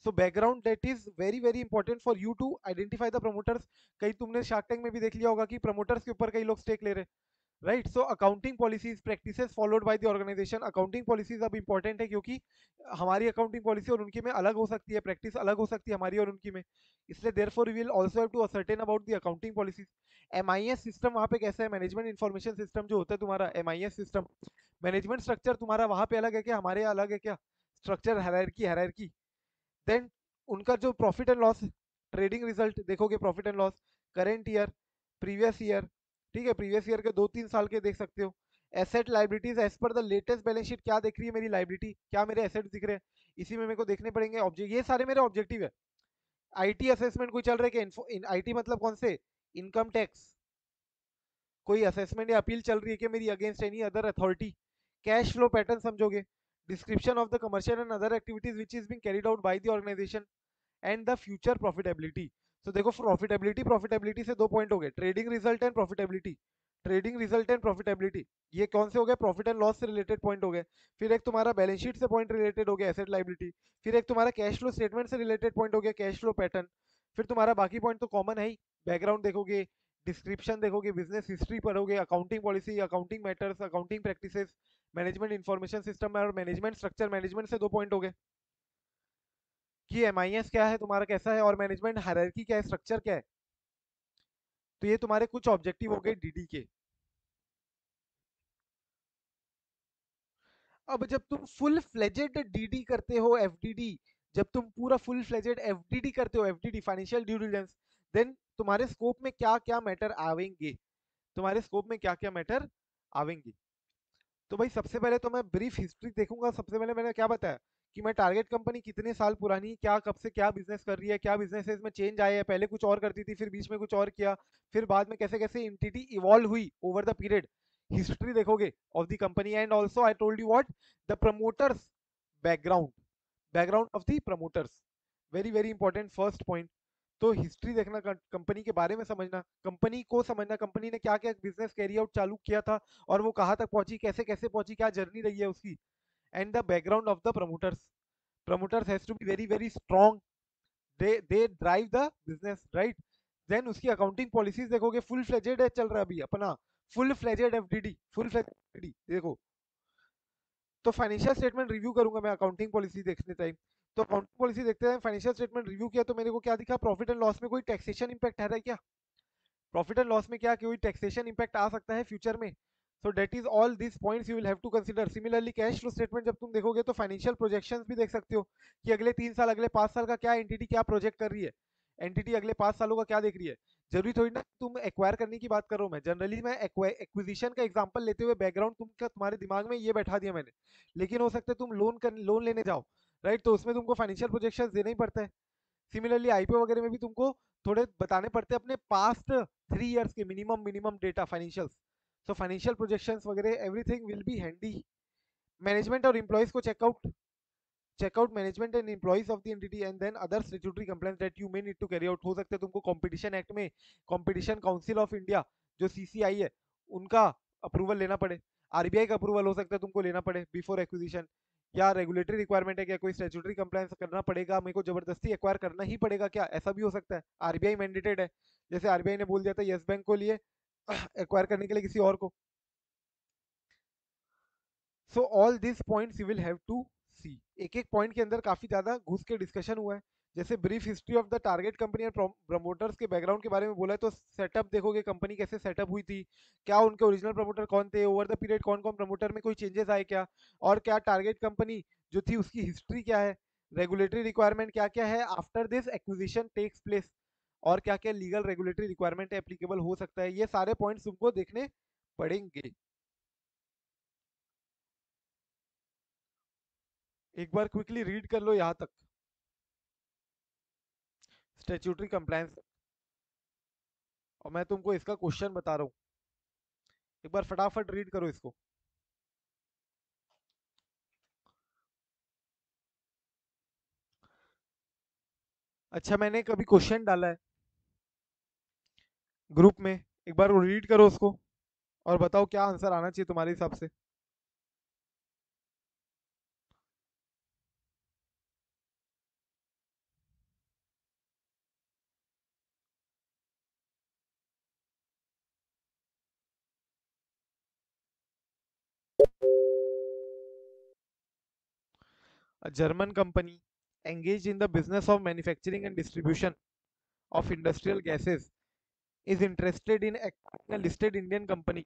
So background that is very very important for you to identify the promoters. कहीं तुमने शार्क टैंक में भी देख लिया होगा कि प्रमोटर्स के ऊपर कई लोग स्टेक ले रहे, right. So accounting policies practices followed by the organisation, accounting policies अब इंपॉर्टेंट है क्योंकि हमारी अकाउंटिंग पॉलिसी और उनकी में अलग हो सकती है, प्रैक्टिस अलग हो सकती है हमारी और उनकी में, इसलिए therefore we will also have to ascertain about the accounting policies. MIS system वहाँ पे कैसा है, मैनेजमेंट इन्फॉर्मेशन सिस्टम जो होता है तुम्हारा एमआईएस सिस्टम, मैनेजमेंट स्ट्रक्चर तुम्हारा वहाँ पे अलग है क्या, हमारे यहाँ अलग है क्या, स्ट्रक्चर हायरार्की हायरार्की। देन उनका जो profit and loss, trading result देखोगे, profit and loss current year, previous year, ठीक है, प्रीवियस ईयर के 2-3 साल के देख सकते हो। Asset liabilities as per the latest balance sheet, क्या देख रही है मेरी लाइबिलिटी, क्या मेरे एसेट दिख रहे हैं, इसी में मेरे को देखने पड़ेंगे ऑब्जेक्ट, ये सारे मेरे ऑब्जेक्टिव है। आईटी असेसमेंट कोई चल रहा है क्या, आईटी मतलब कौन से, इनकम टैक्स, कोई असेसमेंट या अपील चल रही है कि मेरी against any other authority. Cash flow pattern समझोगे, description of the commercial and other activities which is being carried out by the organisation and the future profitability. तो देखो प्रॉफिटेबिलिटी, प्रॉफिटेबिलिटी से 2 पॉइंट हो गए, trading result and profitability, trading result and profitability, ये कौन से हो गए, प्रॉफिट एंड लॉस से रिलेटेड पॉइंट हो गए। फिर एक तुम्हारा बैलेंस शीट से पॉइंट रिलेटेड हो गया, एसेट लाइबिलिटी। फिर एक तुम्हारा कैश फ्लो स्टेटमेंट से रिलेटेड पॉइंट हो गया, कैश फ्लो पैटर्न। फिर तुम्हारा बाकी पॉइंट तो कॉमन है ही, बैकग्राउंड देखोगे, डिस्क्रिप्शन देखोगे, बिजनेस हिस्ट्री पढ़ोगे, accounting policy, accounting matters, accounting practices, management information system और मैनेजमेंट स्ट्रक्चर, मैनेजमेंट से 2 पॉइंट हो गए कि एमआईएस क्या है तुम्हारा, कैसा है, और मैनेजमेंट हायरार्की क्या है, स्ट्रक्चर क्या है। तो ये तुम्हारे कुछ ऑब्जेक्टिव हो गए डीडी के। अब जब तुम फुल फ्लेजेड डीडी करते हो, एफडीडी, जब तुम पूरा फुल फ्लेजेड एफडीडी करते हो, FDD financial due diligence, then तुम्हारे स्कोप में क्या क्या मैटर आवेंगे, तुम्हारे स्कोप में क्या क्या मैटर आवेंगे। तो भाई सबसे पहले तो मैं ब्रीफ हिस्ट्री देखूंगा, सबसे पहले मैंने क्या बताया कि मैं टारगेट कंपनी कितने साल पुरानी, क्या कब से क्या बिजनेस कर रही है, क्या बिजनेसेस में चेंज आए हैं, पहले कुछ और करती थी, फिर बीच में कुछ और किया, फिर बाद में कैसे कैसे एंटिटी इवॉल्व हुई ओवर द पीरियड, हिस्ट्री देखोगे of the company. And also I told you what, the promoters background, background of the promoters, very very important first point. तो हिस्ट्री देखना, कंपनी के बारे में समझना, कंपनी को समझना, कंपनी ने क्या क्या बिजनेस कैरी आउट चालू किया था और वो कहाँ तक पहुंची, कैसे कैसे पहुंची, क्या जर्नी रही है उसकी। And the background of the promoters, promoters has to be very very strong, they drive the business, right. Then उसकी अकाउंटिंग पॉलिसीज देखोगे, फुल फ्लेजेड है चल रहा है अभी अपना, full fledged FDD, full fledged देखो। तो फाइनेंशियल स्टेटमेंट रिव्यू करूंगा मैं अकाउंटिंग पॉलिसी देखने टाइम। तो अकाउंटिंग पॉलिसी देखते हैं, फाइनेंशियल स्टेटमेंट रिव्यू किया तो मेरे को क्या दिखा, प्रॉफिट एंड लॉस में कोई टैक्सेशन इंपैक्ट है क्या, प्रॉफिट एंड लॉस में क्या कोई टैक्सेशन इंपैक्ट आ सकता है फ्यूचर में। So that is all this points you will have to consider. Similarly cash flow statement जब तुम देखोगे तो फाइनेंशियल प्रोजेक्शंस भी देख सकते हो कि अगले 3 साल, अगले 5 साल का क्या एंटिटी क्या प्रोजेक्ट कर रही है, एंटिटी अगले 5 सालों का क्या देख रही है। जरूरी थोड़ी ना तुम एक्वायर करने की बात करो, मैं जनरली मैं एक्विजिशन का एग्जांपल लेते हुए बैकग्राउंड तुम्हारे दिमाग में ये बैठा दिया मैंने, लेकिन हो सकता है तुम लोन लेने जाओ, राइट, तो उसमें तुमको फाइनेंशियल प्रोजेक्शन देना ही पड़ता है। सिमिलरली आईपीओ वगैरह में भी तुमको थोड़े बताने पड़ते हैं अपने पास्ट 3 इयर्स के minimum minimum data financials. So financial projections वगैरह everything will be handy. Management और एम्प्लॉइज को check out management and employees of the entity and then other statutory complaints that you may need to carry out. हो सकते हैं तुमको कंपटीशन एक्ट में कंपटीशन काउंसिल ऑफ इंडिया जो सीसीआई है उनका अप्रूवल लेना पड़े, आरबीआई का अप्रूवल हो सकता है तुमको लेना पड़े बिफोर एक्विजिशन, या रेगुलेटरी रिक्वायरमेंट है क्या, कोई स्टैट्यूटरी कंप्लायंस करना पड़ेगा, मेरे को जबरदस्ती एक्वायर करना ही पड़ेगा क्या, ऐसा भी हो सकता है, आरबीआई मैंडेटेड है, जैसे आरबीआई ने बोल दिया था यस बैंक को लिए एक्वायर करने के लिए किसी और को। So all this points you will have to see. एक एक पॉइंट के अंदर काफी ज्यादा घुस के डिस्कशन हुआ है। जैसे brief history of the target company और प्रमोटर्स के बैकग्राउंड के बारे में बोला है, तो सेटअप देखोगे कंपनी कैसे सेटअप हुई थी, क्या उनके ओरिजिनल प्रमोटर कौन थे, ओवर द पीरियड कौन कौन प्रमोटर में कोई चेंजेस आए क्या, और क्या टारगेट कंपनी जो थी उसकी हिस्ट्री क्या है, रेगुलेटरी रिक्वायरमेंट क्या क्या है after this acquisition takes place, और क्या क्या लीगल रेगुलेटरी रिक्वायरमेंट एप्लीकेबल हो सकता है, ये सारे पॉइंट्स तुमको देखने पड़ेंगे। एक बार क्विकली रीड कर लो यहाँ तक, स्टेच्यूटरी कंप्लायंस, और मैं तुमको इसका क्वेश्चन बता रहा हूँ, एक बार फटाफट रीड करो इसको। अच्छा, मैंने कभी क्वेश्चन डाला है ग्रुप में, एक बार वो रीड करो उसको और बताओ क्या आंसर आना चाहिए तुम्हारे हिसाब से। A German company engaged in the business of manufacturing and distribution of industrial gases is interested in acquiring a listed Indian company.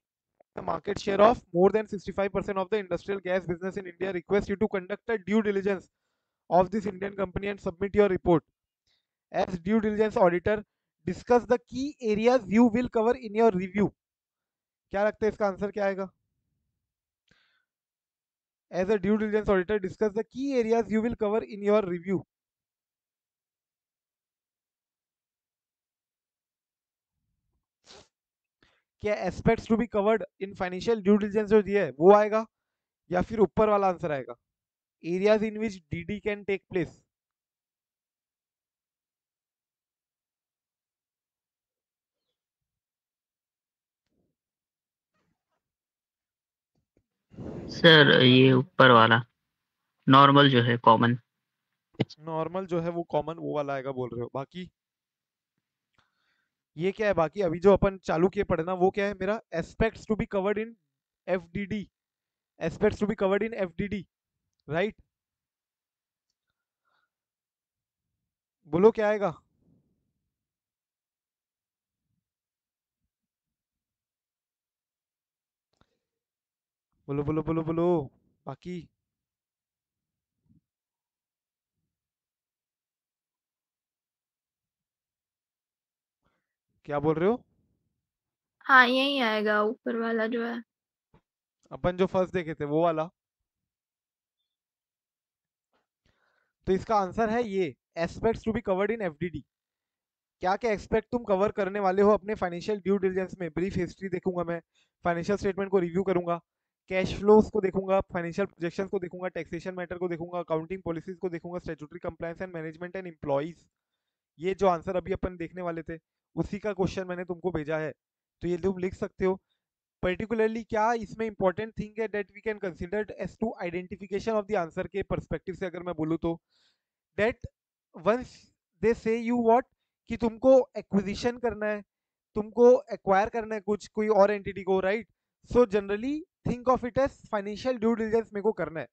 The market share of more than 65% of the industrial gas business in India. Request you to conduct a due diligence of this Indian company and submit your report. As due diligence auditor, discuss the key areas you will cover in your review. क्या लगता है इसका आंसर क्या आएगा? As a due diligence auditor, discuss the key areas you will cover in your review. क्या aspects to be covered in financial due diligence जो दिया है वो आएगा, या फिर ऊपर वाला आंसर आएगा, areas in which DD can take place? Sir ये ऊपर वाला नॉर्मल जो है कॉमन। नॉर्मल जो है वो कॉमन वो वाला आएगा बोल रहे हो? बाकी ये क्या है? बाकी अभी जो अपन चालू किए पढ़ना वो क्या है मेरा? Aspects to be covered in FDD, aspects to be covered in FDD, right? बोलो क्या आएगा? बोलो बोलो बोलो बोलो। बाकी क्या बोल रहे हो? हाँ यही आएगा ऊपर वाला जो है। अपन जो फर्स्ट देखे थे वो वाला। तो इसका आंसर है ये, aspects to be covered in FDD. क्या क्या एक्सपेक्ट तुम कवर करने वाले हो अपने फाइनेंशियल ड्यू डिलिजेंस में? ब्रीफ हिस्ट्री देखूंगा मैं, फाइनेंशियल स्टेटमेंट को रिव्यू करूंगा, कैश फ्लोज को देखूंगा, फाइनेंशियल प्रोजेक्शंस को देखूंगा, टैक्सेशन मैटर को देखूंगा, अकाउंटिंग पॉलिसीज को देखूंगा, statutory compliance and management and employees. ये जो आंसर अभी अपन देखने वाले थे उसी का क्वेश्चन मैंने तुमको भेजा है, तो ये तुम लिख सकते हो। पर्टिकुलरली क्या इसमें इंपॉर्टेंट थिंग है that we can consider as to identification of the answer के परस्पेक्टिव से अगर मैं बोलूँ तो, दैट वंस दे से यू व्हाट, कि तुमको एक्विजिशन करना है, तुमको एक्वायर करना है कुछ कोई और एंटिटी को, right? So generally think of it as financial due diligence मेरे को करना है।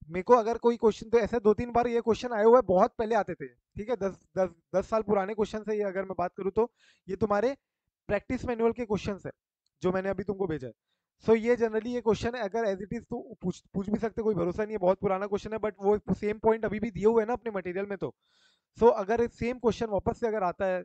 मेरे को अगर कोई क्वेश्चन, तो ऐसे दो तीन बार ये क्वेश्चन आए हुए हैं, बहुत पहले आते थे, ठीक है, 10 साल पुराने क्वेश्चन है ये, अगर मैं बात करूँ तो ये तुम्हारे प्रैक्टिस मैनुअल के क्वेश्चन है जो मैंने अभी तुमको भेजा है। सो ये जनरली ये क्वेश्चन है, अगर एज इट इज तो पूछ पूछ भी सकते, कोई भरोसा नहीं है, बहुत पुराना क्वेश्चन है, बट वो सेम पॉइंट अभी भी दिए हुए हैं ना अपने मटेरियल में। तो सो अगर सेम क्वेश्चन वापस से अगर आता है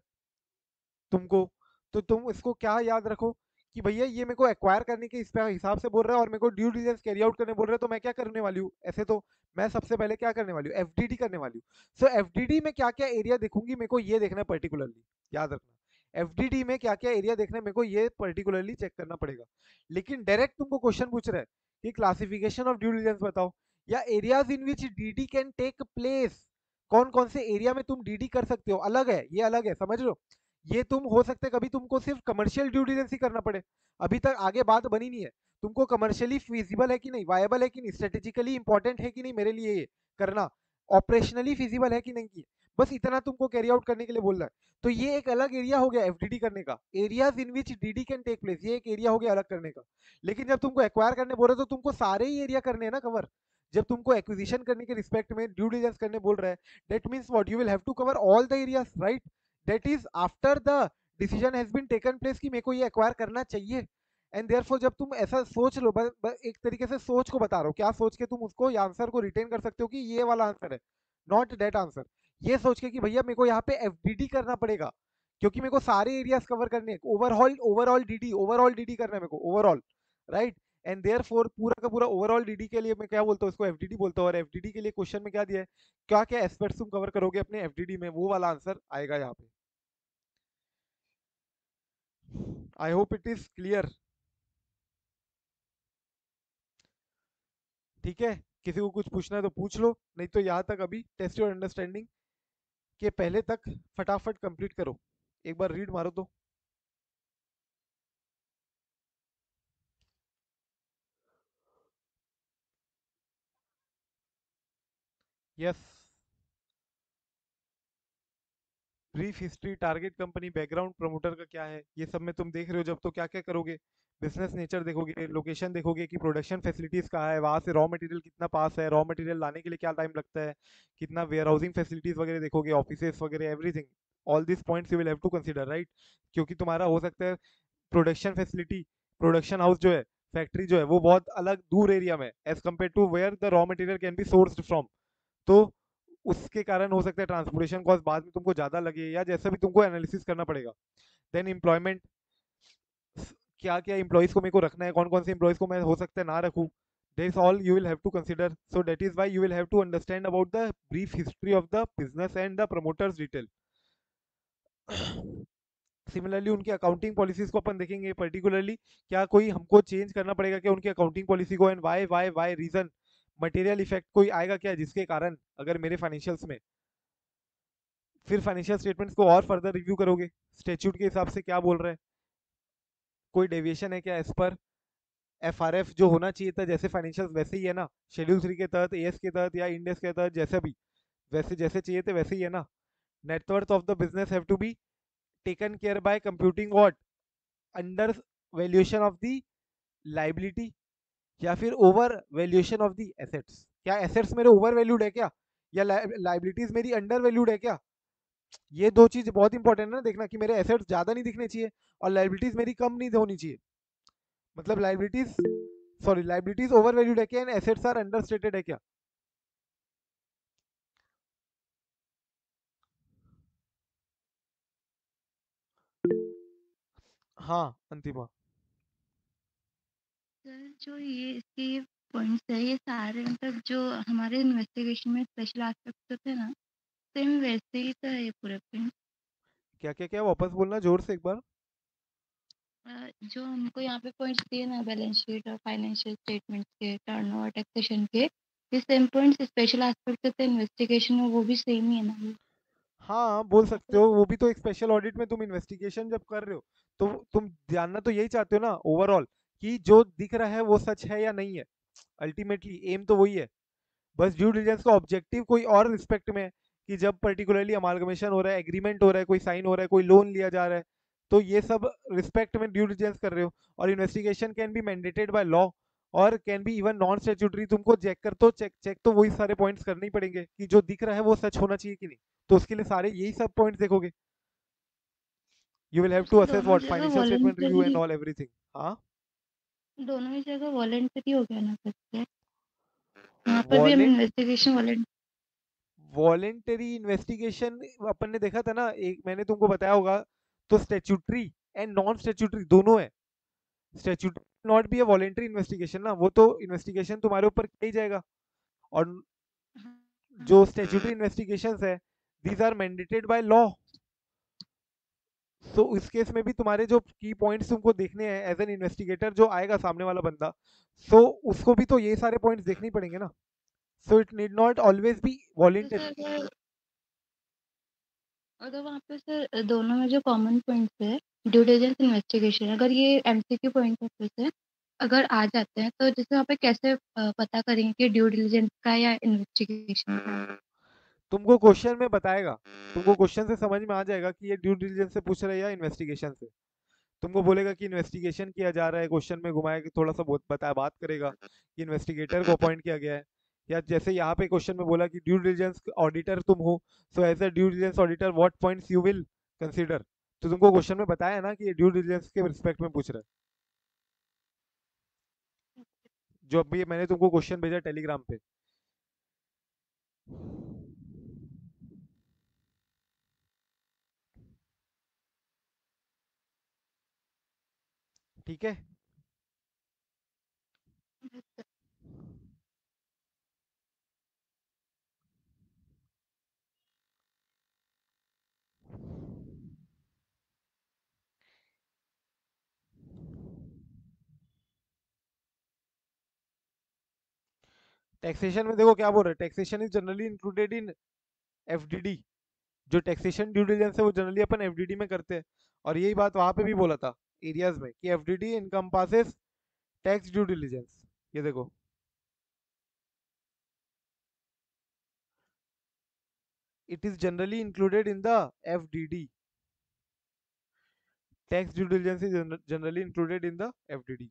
तुमको, तो तुम इसको क्या याद रखो कि भैया ये मेरे को एक्वायर करने के इस पे हिसाब से बोल रहा है और मेरे को ड्यू डिलिजेंस कैरी आउट करने बोल रहा है, तो मैं क्या करने वाली हूँ ऐसे? तो मैं सबसे पहले क्या करने वाली हूँ? एफडीडी करने वाली हूँ। सो एफडीडी में क्या क्या एरिया देखूंगी मेरे को ये देखना है पर्टिकुलरली, याद रखना। एफडीडी में क्या क्या एरिया देखना है मेरे को ये पर्टिकुलरली चेक करना पड़ेगा। लेकिन डायरेक्ट तुमको क्वेश्चन पूछ रहा है कि क्लासिफिकेशन ऑफ ड्यू डिलिजेंस बताओ, या areas in which DD can take place, कौन कौन से एरिया में तुम डीडी कर सकते हो, अलग है, ये अलग है, समझ लो। ये तुम हो सकता है कभी तुमको सिर्फ कमर्शियल ड्यू डिलिजेंस ही करना पड़े, अभी तक आगे बात बनी नहीं है, तुमको कमर्शियली फिजिबल है कि नहीं, वायबल है कि नहीं, स्ट्रेटेजिकली इंपॉर्टेंट है कि नहीं मेरे लिए ये करना, ऑपरेशनली फिजिबल है कि नहीं की, बस इतना तुमको कैरी आउट करने के लिए बोल रहा है। तो ये एक अलग एरिया हो गया एफडीडी करने का, areas in which DD can take place, ये एक एरिया हो गया अलग करने का। लेकिन जब तुमको एक्वायर करने बोल रहे हो तो तुमको सारे ही एरिया करने हैं ना कवर। जब तुमको एक्विजिशन करने के रिस्पेक्ट में ड्यू डिलिजेंस करने बोल रहा है, that means what, you will have to cover all the areas, right? That is after the decision has been taken place कि मेरे को ये एक्वायर करना चाहिए। एंड देयरफॉर जब तुम ऐसा सोच लो, एक तरीके से सोच को बता रहा हूँ, क्या सोच के तुम उसको आंसर को रिटेन कर सकते हो कि ये वाला आंसर है, नॉट दैट आंसर। ये सोच के कि भैया मेरे को यहाँ पे एफडीडी करना पड़ेगा क्योंकि मेरे को सारे एरियाज कवर करने हैं, ओवरऑल ओवरऑल डीडी करना है मेरे को, ओवरऑल, राइट? एंड देयरफॉर पूरा का पूरा ओवरऑल डीडी के लिए मैं क्या बोलता हूँ, इसको एफडीडी बोलता हूँ। और एफडीडी के लिए क्वेश्चन में क्या दिया है, क्या क्या एस्पेक्ट्स तुम कवर करोगे अपने एफडीडी में, वो वाला आंसर आएगा यहाँ पे। आई होप इट इज क्लियर। ठीक है, किसी को कुछ पूछना है तो पूछ लो, नहीं तो यहाँ तक अभी टेस्ट योर अंडरस्टैंडिंग। के पहले तक फटाफट कंप्लीट करो। एक बार रीड मारो तो। Yes. Brief history, target company, background, promoter का क्या है, ये सब में तुम देख रहे हो जब, तो क्या क्या करोगे? बिजनेस नेचर देखोगे, लोकेशन देखोगे कि प्रोडक्शन फैसिलिटीज कहाँ है, वहां से रॉ मटेरियल कितना पास है, रॉ मटेरियल लाने के लिए क्या टाइम लगता है, कितना वेयर हाउसिंग फैसिलिटीज वगैरह देखोगे, ऑफिसेस वगैरह, everything. All this points you will have to consider, right? क्योंकि तुम्हारा हो सकता है प्रोडक्शन फैसिलिटी, प्रोडक्शन हाउस जो है, फैक्ट्री जो है, वो बहुत अलग दूर एरिया में as compare to where the raw material can be sourced from. तो उसके कारण हो सकता है ट्रांसपोर्टेशन कॉस्ट बाद में तुमको ज्यादा लगे, या जैसा भी तुमको एनालिसिस करना पड़ेगा। देन एम्प्लॉयमेंट, क्या क्या एम्प्लॉयज को मेरे को रखना है, कौन कौन से एम्प्लॉयज को मैं हो सकता है ना रखूं। This all you will have to consider, so that is why you will have to understand about the brief history of the business and the promoters detail. Similarly उनकी अकाउंटिंग पॉलिसीज को अपन देखेंगे पर्टिकुलरली, क्या कोई हमको चेंज करना पड़ेगा क्या उनकी अकाउंटिंग पॉलिसी को, and why reason, material effect कोई आएगा क्या जिसके कारण, अगर मेरे फाइनेंशियल्स में। फिर फाइनेंशियल स्टेटमेंट्स को और फर्दर रिव्यू करोगे, स्टेच्यूट के हिसाब से क्या बोल रहे हैं, कोई डेविएशन है क्या एज पर एफआरएफ जो होना चाहिए था, जैसे फाइनेंशियल वैसे ही है ना, शेड्यूल 3 के तहत, एएस के तहत या इंडेस के तहत, जैसे भी वैसे जैसे चाहिए थे वैसे ही है ना। Net worth of the business have to be taken care by computing what, under valuation of the liability, या फिर over valuation of the assets. क्या एसेट्स मेरे ओवर वैल्यूड है क्या, या लाइबिलिटीज मेरी अंडर वैल्यूड है क्या? ये दो चीज बहुत इंपॉर्टेंट है ना देखना, कि मेरे एसेट्स ज्यादा नहीं दिखने चाहिए और लाइबिलिटीज मेरी कम नहीं होनी चाहिए। मतलब liabilities, sorry, liabilities over valued है क्या and assets are under stated है क्या? हाँ अंतिमा। सर जो ये इसके ये पॉइंट्स है, ये सारे मतलब जो हमारे इन्वेस्टिगेशन में स्पेशल एस्पेक्ट्स होते हैं ना, सेम वैसे ही तो है ये पूरे पॉइंट। क्या क्या क्या, वापस बोलना जोर से एक बार। जो हमको यहाँ पे पॉइंट्स दिए ना, बैलेंस शीट और फाइनेंशियल स्टेटमेंट्स के, टर्नओवर, टैक्सेशन के, ये सेम पॉइंट्स स्पेशल एस्पेक्ट होते हैं इन्वेस्टिगेशन में, वो भी सेम ही है ना। हाँ बोल सकते तो हो, वो भी तो एक स्पेशल ऑडिट में तुम इन्वेस्टिगेशन जब कर रहे हो, तो तुम जानना तो यही चाहते हो ना ओवरऑल, कि जो दिख रहा है वो सच है या नहीं है। अल्टीमेटली एम तो वही है। बस ड्यू डिलिजेंस का ऑब्जेक्टिव कोई और रिस्पेक्ट में है, कि जब पर्टिकुलरली अमालगमेशन हो रहा है, एग्रीमेंट हो रहा है, कोई साइन हो रहा है, कोई लोन लिया जा रहा है, तो ये सब रिस्पेक्ट में ड्यू डिलिजेंस कर रहे हो। और investigation can be mandated by law or can be even non statutory, तुमको चेक कर तो चेक चेक तो वही सारे पॉइंट्स करने ही पड़ेंगे, कि जो दिख रहा है वो सच होना चाहिए कि नहीं। तो उसके लिए सारे यही सब पॉइंट्स देखोगे। You will have to sir assess दोनों व्हाट जगह financial statement review and voluntary, all everything. हाँ। दोनों ही जगह वॉलेंटरी हो गया ना सर? यहाँ पर भी हम वॉलेंट इन्वेस्टिगेशन वॉलेंट। वॉलेंटरी इन्वेस्टिगेशन अपन ने देखा था ना, एक मैंने तुमको बताया होगा, तो स्टेच्यूटरी एंड नॉन स्टेच्यूटरी दोनों है। Statutory not be A voluntary investigation ना, वो तो इन्वेस्टिगेशन तुम्हारे ऊपर किया ही जाएगा। और जो स्टेच्यूटरी इन्वेस्टिगेशंस है, these are mandated by law. So इस केस में भी तुम्हारे जो की पॉइंट्स तुमको देखने हैं एज एन इन्वेस्टिगेटर, जो आएगा सामने वाला बंदा, सो उसको भी तो ये सारे पॉइंट्स देखने ही पड़ेंगे ना। So it need not always be तो सर वॉलेंटरी। अगर अगर वहाँ पे सर दोनों में जो कॉमन पॉइंट्स है, ड्यू डिलिजेंस, इन्वेस्टिगेशन, अगर ये एमसीक्यू पॉइंट है फिर से अगर आ जाते हैं, तो जैसे वहाँ पे कैसे पता करेंगे कि ड्यू डिलिजेंस का या इन्वेस्टिगेशन का है? तुमको क्वेश्चन में बताएगा, तुमको क्वेश्चन से समझ में आ जाएगा कि ये ड्यू डिलिजेंस से पूछ रहा है या इन्वेस्टिगेशन से। तुमको बोलेगा कि इन्वेस्टिगेशन किया जा रहा है, क्वेश्चन में घुमाया कि थोड़ा सा बहुत बता बात करेगा कि इन्वेस्टिगेटर को अपॉइंट किया गया है। या जैसे यहाँ पे क्वेश्चन में बोला कि ड्यू डिलिजेंस ऑडिटर तुम हो, so as a due diligence auditor what points you will consider. तो तुमको क्वेश्चन में बताया ना कि ये ड्यू डिलिजेंस के रिस्पेक्ट में पूछ रहा है, जो अभी मैंने तुमको क्वेश्चन भेजा टेलीग्राम पे। ठीक है। टैक्सेशन में देखो क्या बोल रहे हैं, taxation is generally included in FDD, जो टैक्सेशन ड्यू डिलिजेंस है वो जनरली अपन एफडीडी में करते हैं, और यही बात वहां पे भी बोला था एरियाज में कि FDD encompasses tax due diligence. ये देखो, it is generally included in the FDD. Tax due diligence is generally included in the FDD.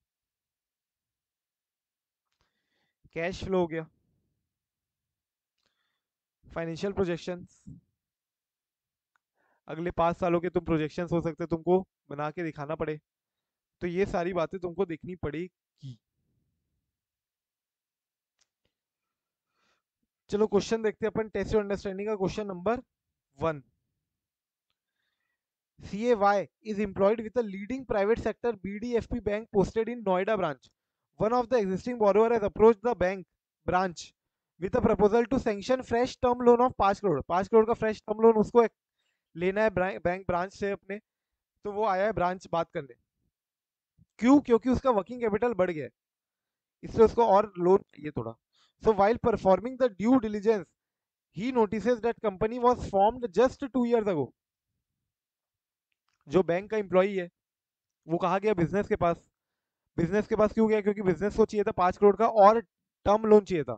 Cash flow हो गया, फाइनेंशियल प्रोजेक्शंस, अगले 5 सालों के तुम प्रोजेक्शंस हो सकते तुमको बना के दिखाना पड़े, तो ये सारी बातें तुमको देखनी पड़ेगी। चलो क्वेश्चन देखते हैं अपन, टेस्ट अंडरस्टैंडिंग का question number 1। CAY is employed with a leading private sector BDFP bank posted in Noida branch. One of the existing borrower has approached the bank branch with a proposal to sanction fresh term loan of 5 crore. 5 crore का फ्रेश टर्म लोन उसको लेना है बैंक ब्रांच से अपने, तो वो आया है ब्रांच बात करने। क्यों? क्योंकि उसका वर्किंग कैपिटल बढ़ गया है, इसलिए उसको और लोन चाहिए थोड़ा। So while performing the due diligence, he notices that company was formed just 2 years ago. जो बैंक का एम्प्लॉई है वो कहा गया बिजनेस के पास। बिजनेस के पास क्यों गया? क्योंकि बिजनेस को चाहिए था 5 करोड़ का और टर्म लोन चाहिए था।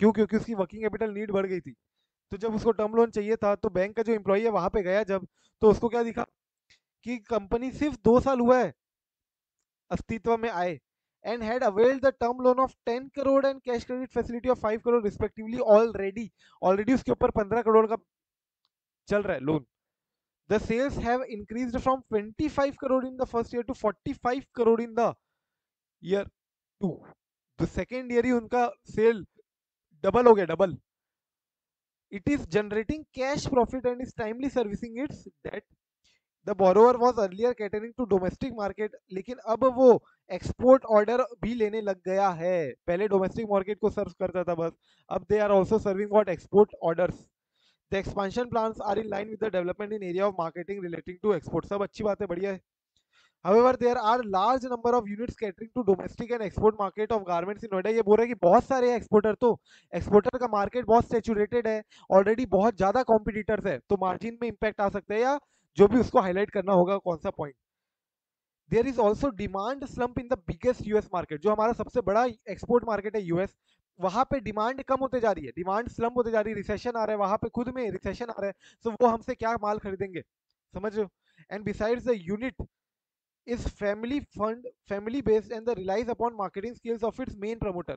क्यों? क्योंकि उसकी वर्किंग कैपिटल नीड बढ़ गई थी। तो जब उसको टर्म लोन चाहिए था तो बैंक का जो एम्प्लॉई है वहां पे गया जब, तो उसको क्या दिखा कि कंपनी सिर्फ 2 साल हुआ है अस्तित्व में आए, and had availed the term loan of 10 crore and cash credit facility of 5 crore respectively already उसके ऊपर 15 करोड़ का चल रहा है loan. The sales have increased from 25 crore in the first year to 45 crore in the year 2। तो सेकेंड ईयर ही उनका सेल डबल हो गया, double. It is generating cash profit and is timely servicing its debt. The borrower was earlier catering to domestic market, लेकिन अब वो एक्सपोर्ट ऑर्डर भी लेने लग गया है। पहले डोमेस्टिक मार्केट को सर्व करता था बस, अब they are also serving what export orders. The expansion plans are in line with the development in area of marketing relating to export। सब अच्छी बात है, बढ़िया है। However, there are large number of units catering to domestic and export market of garments in Noida। ये बोल रहा है कि बहुत सारे एक्सपोर्टर, तो एक्सपोर्टर का मार्केट बहुत सैचुरेटेड है ऑलरेडी, बहुत ज्यादा कॉम्पिटिटर्स है, तो मार्जिन में इंपैक्ट आ सकता है, या जो भी उसको हाईलाइट करना होगा कौन सा point. There is also demand slump in the biggest US market, जो हमारा सबसे बड़ा एक्सपोर्ट मार्केट है यूएस, वहां पे डिमांड कम होते जा रही है, डिमांड स्लम्प होते जा रही है, रिसेशन आ रहा है वहां पे, खुद में रिसेशन आ रहा है, तो वो हमसे क्या माल खरीदेंगे, समझ रहे हो। And besides the unit is family based and the relies upon marketing skills of its main promoter।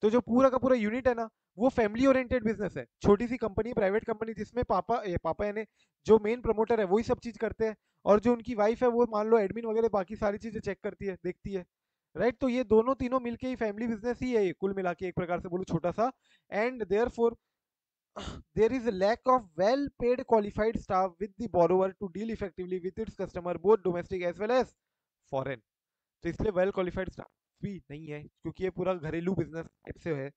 तो जो पूरा का पूरा यूनिट है ना वो फैमिली ओरिएंटेड बिजनेस है, छोटी सी कंपनी, प्राइवेट कंपनी, जिसमें पापा यानी जो मेन प्रमोटर है वही सब चीज करते हैं, और जो उनकी वाइफ है वो मान लो एडमिन वगैरह बाकी सारी चीजें चेक करती है, देखती है, राइट। तो ये दोनों तीनों मिलके ही फैमिली बिजनेस ही है, ये कुल मिला के एक प्रकार से बोलो छोटा सा। And therefore there is a lack of well paid qualified staff with the borrower to deal effectively with its customer both domestic as well as foreign। तो इसलिए वेल क्वालिफाइड स्टाफ भी नहीं है क्योंकि ये पूरा घरेलू बिजनेस टाइप से है।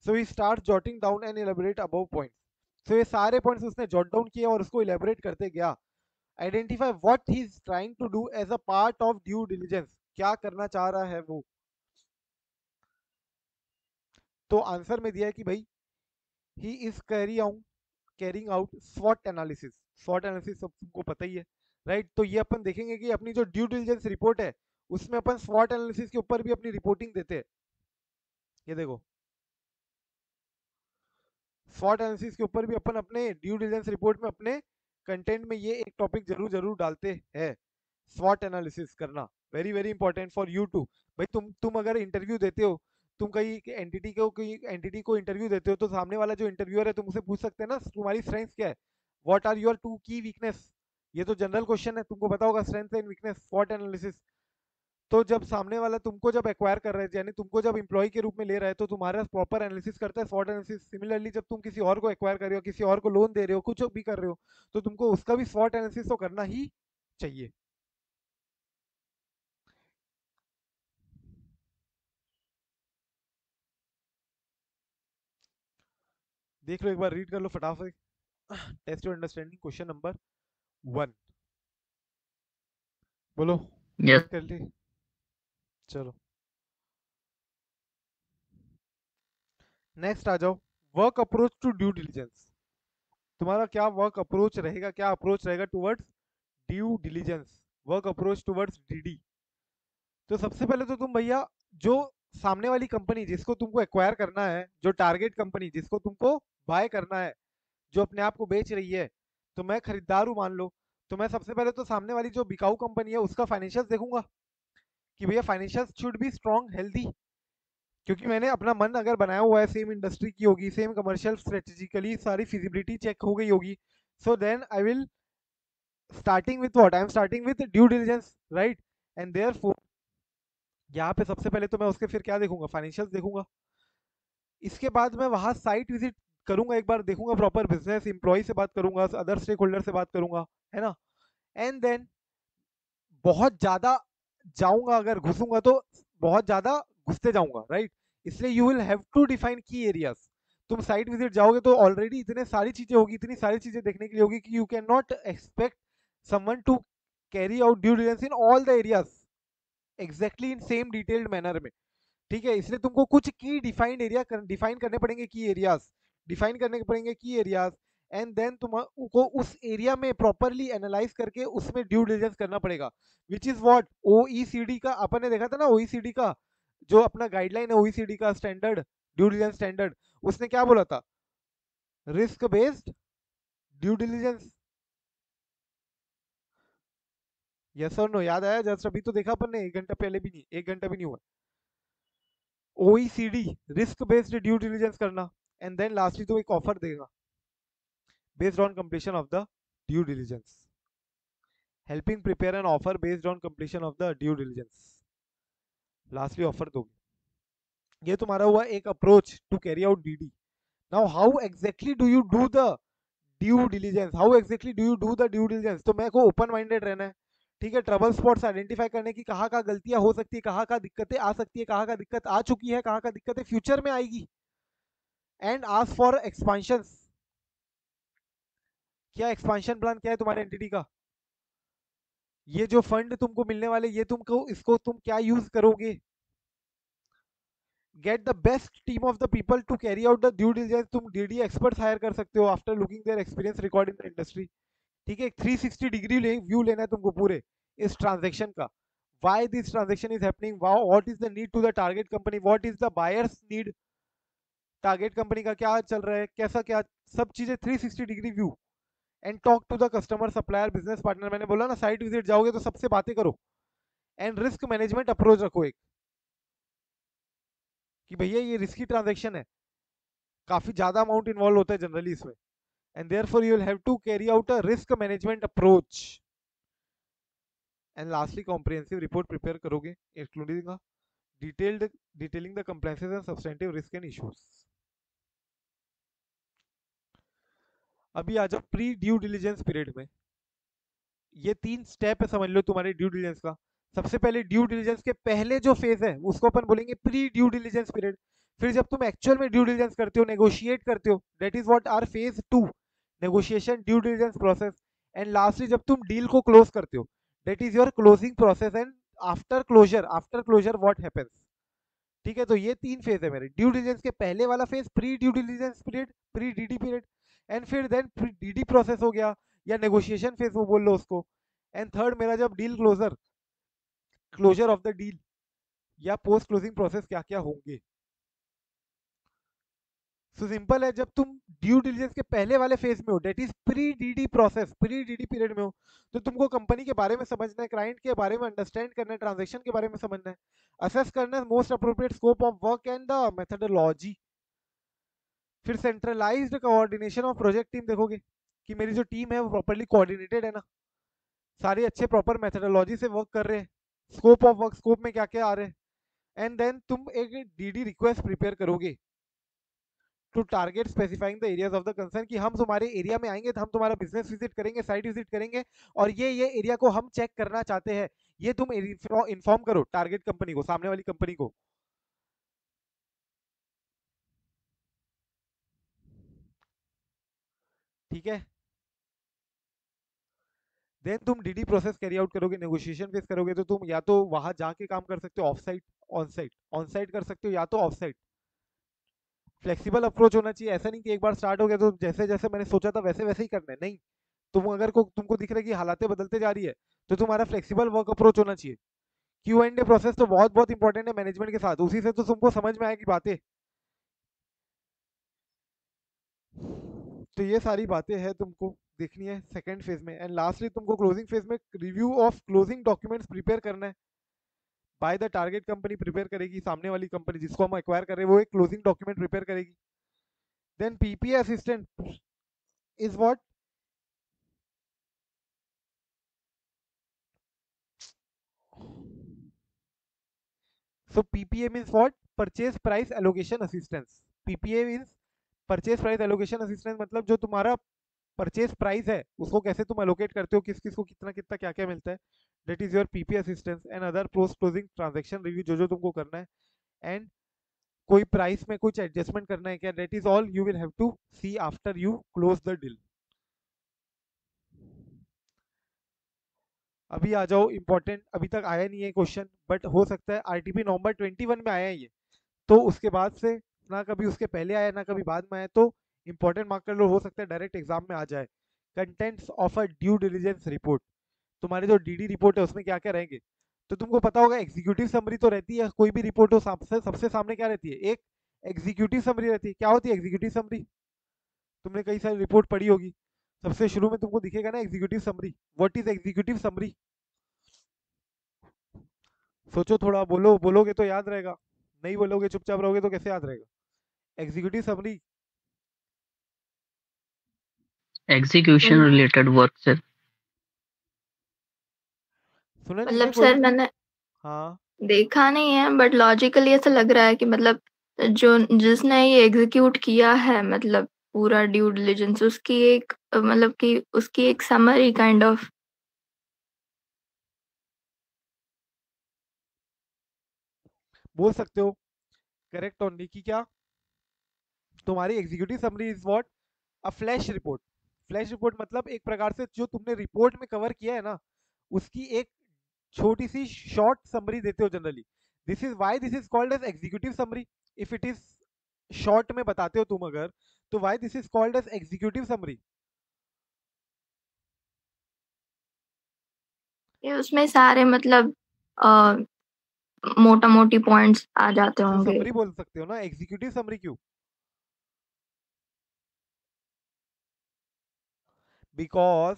So he start jotting down and elaborate above points. So ये सारे पॉइंट्स उसने जॉट डाउन किए और उसको इलेबोरेट करते गया। Identify what he is trying to do as a part of due diligence, क्या करना चाह रहा है वो। तो आंसर में दिया है कि भाई he is carrying out स्वॉट analysis. स्वॉट analysis सबको पता ही है, राइट। तो ये अपन देखेंगे कि अपनी जो ड्यू डिलिजेंस रिपोर्ट है उसमें अपन स्वॉट एनालिसिस के ऊपर भी अपनी रिपोर्टिंग देते हैं। ये देखो, स्वॉट एनालिसिस के ऊपर भी अपन अपने ड्यू डिलिजेंस रिपोर्ट में अपने कंटेंट में ये एक टॉपिक जरूर जरूर डालते हैं, स्वॉट एनालिसिस करना। Very very important for you too. भाई तुम अगर इंटरव्यू देते हो, तुम कहीं एंटिटी को इंटरव्यू देते हो, तो सामने वाला जो इंटरव्यूअर है तुम उसे पूछ सकते हैं ना तुम्हारी स्ट्रेंथ क्या है, व्हाट आर योर 2 की वीकनेस। ये तो जनरल क्वेश्चन है, तुमको पता होगा स्ट्रेंथ एंड वीकनेस, स्वॉट एनालिसिस। तो जब सामने वाला तुमको जब एक्वायर कर रहा है, यानी तुमको जब एम्प्लॉय के रूप में ले रहा है, तो तुम्हारा प्रॉपर एनालिसिस करता है, स्वॉट एनालिसिस। सिमिलरली जब तुम किसी और को एक्वायर कर रहे हो, किसी और को लोन दे रहे हो, कुछ भी कर रहे हो, तो तुमको उसका भी स्वॉट एनालिसिस तो करना ही चाहिए। देख लो एक बार, रीड कर लो फटाफट। Test your understanding question number 1। बोलो, यस रीड कर ली? चलो नेक्स्ट आ जाओ, work approach to due diligence. तुम्हारा क्या वर्क अप्रोच रहेगा, क्या अप्रोच रहेगा towards due diligence, work approach towards DD. तो सबसे पहले तो तुम भैया जो सामने वाली कंपनी जिसको तुमको एक्वायर करना है, जो टारगेट कंपनी जिसको तुमको बाय करना है, जो अपने आप को बेच रही है, तो मैं खरीदार हूँ मान लो, तो मैं सबसे पहले तो सामने वाली जो बिकाऊ कंपनी है उसका फाइनेंशियल देखूंगा कि भैया financial should be strong healthy, क्योंकि मैंने अपना मन अगर बनाया हुआ है, सेम इंडस्ट्री की होगी, सेम कमर्शियल स्ट्रेटेजिकली सारी फिजिबिलिटी चेक हो गई होगी, so then I will starting with what, I am starting with due diligence, right. And therefore यहाँ पे सबसे पहले तो मैं उसके फिर क्या देखूंगा, फाइनेंशियल्स देखूंगा। इसके बाद मैं वहां साइट विजिट करूंगा, एक बार देखूंगा प्रॉपर बिजनेस एम्प्लॉय से बात करूंगा, अदर स्टेक होल्डर से बात करूंगा, है ना। एंड देन बहुत ज्यादा जाऊंगा, अगर घुसूंगा तो बहुत ज्यादा घुसते जाऊंगा, राइट। इसलिए you will have to define key areas. तुम साइट विजिट जाओगे तो ऑलरेडी इतने सारी चीजें होगी, इतनी सारी चीजें देखने के लिए होगी कि you can not expect someone to carry out due diligence in all the areas exactly in same detailed manner में, ठीक है। इसलिए तुमको कुछ की डिफाइंड एरिया डिफाइन करने पड़ेंगे, की एरियाज डिफाइन करने पड़ेंगे, की एरियाज। एंड देन तुमको उस एरिया में प्रॉपरली एनालाइज करके उसमें ड्यू डिलिजेंस करना पड़ेगा, विच इज व्हाट ओईसीडी का अपन ने देखा था ना, ओईसीडी का जो अपना गाइडलाइन है, ओईसीडी का स्टैंडर्ड ड्यू डिलिजेंस स्टैंडर्ड, उसने क्या बोला था, risk based due diligence. Yes और नो, याद आया जस्ट अभी तो देखा अपन ने, 1 घंटा पहले भी नहीं, 1 घंटा भी नहीं हुआ। OECD risk based due diligence करना, एंड देन लास्टली तो एक ऑफर देगा based on completion of the due diligence, helping prepare an offer based on completion of the due diligence, lastly offer दोगे। ये तुम्हारा हुआ एक approach to carry out DD. Now how exactly do you do the due diligence, how exactly do you do the due diligence, तो मेरे को ओपन माइंडेड रहना है, ठीक है। ट्रबल स्पॉट्स आइडेंटिफाई करने की, कहाँ कहाँ गलतियां हो सकती है, कहाँ कहाँ दिक्कतें आ सकती है, कहाँ कहाँ दिक्कत आ चुकी है, कहाँ कहाँ दिक्कतें फ्यूचर में आएगी। एंड आस्क फॉर एक्सपांशन, क्या एक्सपांशन प्लान क्या है तुम्हारे एंटिटी का, ये जो फंड तुमको मिलने वाले, ये तुमको इसको तुम क्या यूज करोगे। Get the best team of the people to carry out the due diligence, तुम डीडी एक्सपर्ट्स हायर कर सकते हो after looking their experience record in the industry, ठीक है। 360 डिग्री व्यू लेना है तुमको पूरे इस ट्रांजेक्शन का, why this transaction is happening, what is the need to the target company, what is the buyer's need, target company का क्या चल रहा है, कैसा क्या, सब चीजें 360 degree view. And talk to the customer supplier business partner, मैंने बोला ना साइट विजिट जाओगे तो सबसे बातें करो। एंड रिस्क मैनेजमेंट अप्रोच रखो एक, कि भैया ये रिस्की ट्रांजेक्शन है, काफी ज्यादा अमाउंट इन्वॉल्व होता है जनरली इसमें, and therefore you will have to carry out a risk management approach. And lastly comprehensive report prepare करोगे including detailed detailing the compliances and substantive risk and issues. अभी आ जाओ प्री ड्यू डिलिजेंस पीरियड में, ये 3 स्टेप है समझ लो तुम्हारे ड्यू डिलिजेंस का। सबसे पहले ड्यू डिलिजेंस के पहले जो फेज है उसको अपन बोलेंगे प्री ड्यू डिलिजेंस पीरियड। फिर जब तुम एक्चुअल में ड्यू डिलिजेंस करते हो, नेगोशिएट करते हो, that is what are phase 2, negotiation due diligence process. And lastly जब तुम डील को क्लोज करते हो, that is your closing process. And after closure what happens, ठीक है। तो ये 3 फेज है मेरे ड्यू डिलिजेंस के, पहले वाला phase pre due diligence period, pre DD period, and फिर देन डीडी प्रोसेस हो गया, या नेगोशिएशन फेज वो बोल लो उसको। एंड थर्ड मेरा जब deal closure of the deal या पोस्ट क्लोजिंग प्रोसेस क्या क्या होंगे। सो सिंपल है, जब तुम ड्यू डिलिजेंस के पहले वाले फेज में हो, date is pre DD process, pre DD period में हो, तो तुमको कंपनी के बारे में समझना है, क्लाइंट के बारे में अंडरस्टैंड करना है, ट्रांजेक्शन के बारे में समझना है, असेस करना है most appropriate scope of work and the methodology. फिर centralised coordination of project team देखोगे कि मेरी जो टीम है वो प्रॉपरली कोऑर्डिनेटेड है ना, सारे अच्छे प्रॉपर मेथडोलॉजी से वर्क कर रहे हैं, स्कोप ऑफ वर्क, स्कोप में क्या क्या आ रहे हैं। एंड देन तुम एक डीडी रिक्वेस्ट प्रिपेयर करोगे to target specifying the areas of the concern, कि हम तुम्हारे एरिया में आएंगे तो हम तुम्हारा बिजनेस विजिट करेंगे, साइट विजिट करेंगे, और ये एरिया को हम चेक करना चाहते हैं, ये तुम इन्फॉर्म करो टारगेट कंपनी को, सामने वाली कंपनी को, ठीक है। देन तुम डीडी प्रोसेस कैरी आउट करोगे, नेगोशिएशन फेस करोगे, तो तुम या तो वहां जाके काम कर सकते हो of site, on site, on site कर सकते हो या तो ऑफ साइट। फ्लेक्सिबल अप्रोच होना चाहिए। ऐसा नहीं कि एक बार स्टार्ट हो गया तो जैसे जैसे मैंने सोचा था वैसे वैसे ही करना है, नहीं। तुम अगर तुमको दिख रहा है कि हालातें बदलते जा रही है तो तुम्हारा फ्लेक्सिबल वर्क अप्रोच होना चाहिए। Q&A प्रोसेस तो बहुत बहुत इंपॉर्टेंट है मैनेजमेंट के साथ, उसी से तो तुमको समझ में आएगी बातें। तो ये सारी बातें हैं तुमको देखनी है सेकंड फेज में। एंड लास्टली तुमको क्लोजिंग फेज में review of closing documents prepare करना है। By the target company prepare करेगी, सामने वाली कंपनी जिसको हम एक्वायर कर रहे हैं वो एक क्लोजिंग डॉक्यूमेंट प्रिपेयर करेगी। Then PPA assistant is what, so PPA means what, purchase price allocation assistance। PPA means purchase price allocation assistance, मतलब जो तुम्हारा परचेज प्राइस है उसको कैसे तुम एलोकेट करते हो, किस किस को कितना कितना क्या क्या मिलता है, that is your PP assistance. And other post closing transaction review जो जो तुमको करना है। एंड कोई प्राइस में कुछ एडजस्टमेंट करना है क्या, that is all you will have to see after you close the deal. अभी आ जाओ इंपॉर्टेंट, अभी तक आया नहीं है क्वेश्चन बट हो सकता है आरटीपी नवंबर 21 में आया है ये, तो उसके बाद से ना कभी उसके पहले आया ना कभी बाद में आया, तो इंपॉर्टेंट मार्क कर लो, हो सकता है डायरेक्ट एग्जाम में आ जाए। Contents of a due diligence report, तुम्हारे जो डीडी रिपोर्ट है उसमें क्या क्या रहेंगे। तो तुमको पता होगा एग्जीक्यूटिव समरी तो रहती है, कोई भी रिपोर्ट हो सबसे सामने क्या रहती है, एक एग्जीक्यूटिव समरी रहती है। क्या होती है एग्जीक्यूटिव समरी, तुमने कई सारी रिपोर्ट पढ़ी होगी, सबसे शुरू में तुमको दिखेगा ना executive summary. What is executive summary, सोचो थोड़ा, बोलो, बोलोगे तो याद रहेगा, नहीं बोलोगे चुपचाप रहोगे तो कैसे याद रहेगा executive summary. Execution related work से। सुना नहीं क्या मतलब कोई? सर मैंने हाँ देखा नहीं है बट लॉजिकली ऐसा लग रहा है कि मतलब जो जिसने ये एग्जीक्यूट किया है मतलब पूरा ड्यू डिलिजेंस उसकी एक मतलब कि उसकी एक समरी काइंड ऑफ। बोल सकते हो, करेक्ट ओनली की क्या, तुम्हारी executive summary is what, a flash report. Flash report मतलब एक प्रकार से जो तुमने रिपोर्ट में कवर किया है ना उसकी एक छोटी सी शॉर्ट समरी देते हो generally. This is why this is called as executive summary. If it is short में बताते हो तुम अगर, तो why this is called as executive summary. ये उसमें सारे मतलब मोटा मोटी पॉइंट्स आ जाते तो होंगे। समरी बोल सकते हो ना, एग्जीक्यूटिव समरी क्यों, because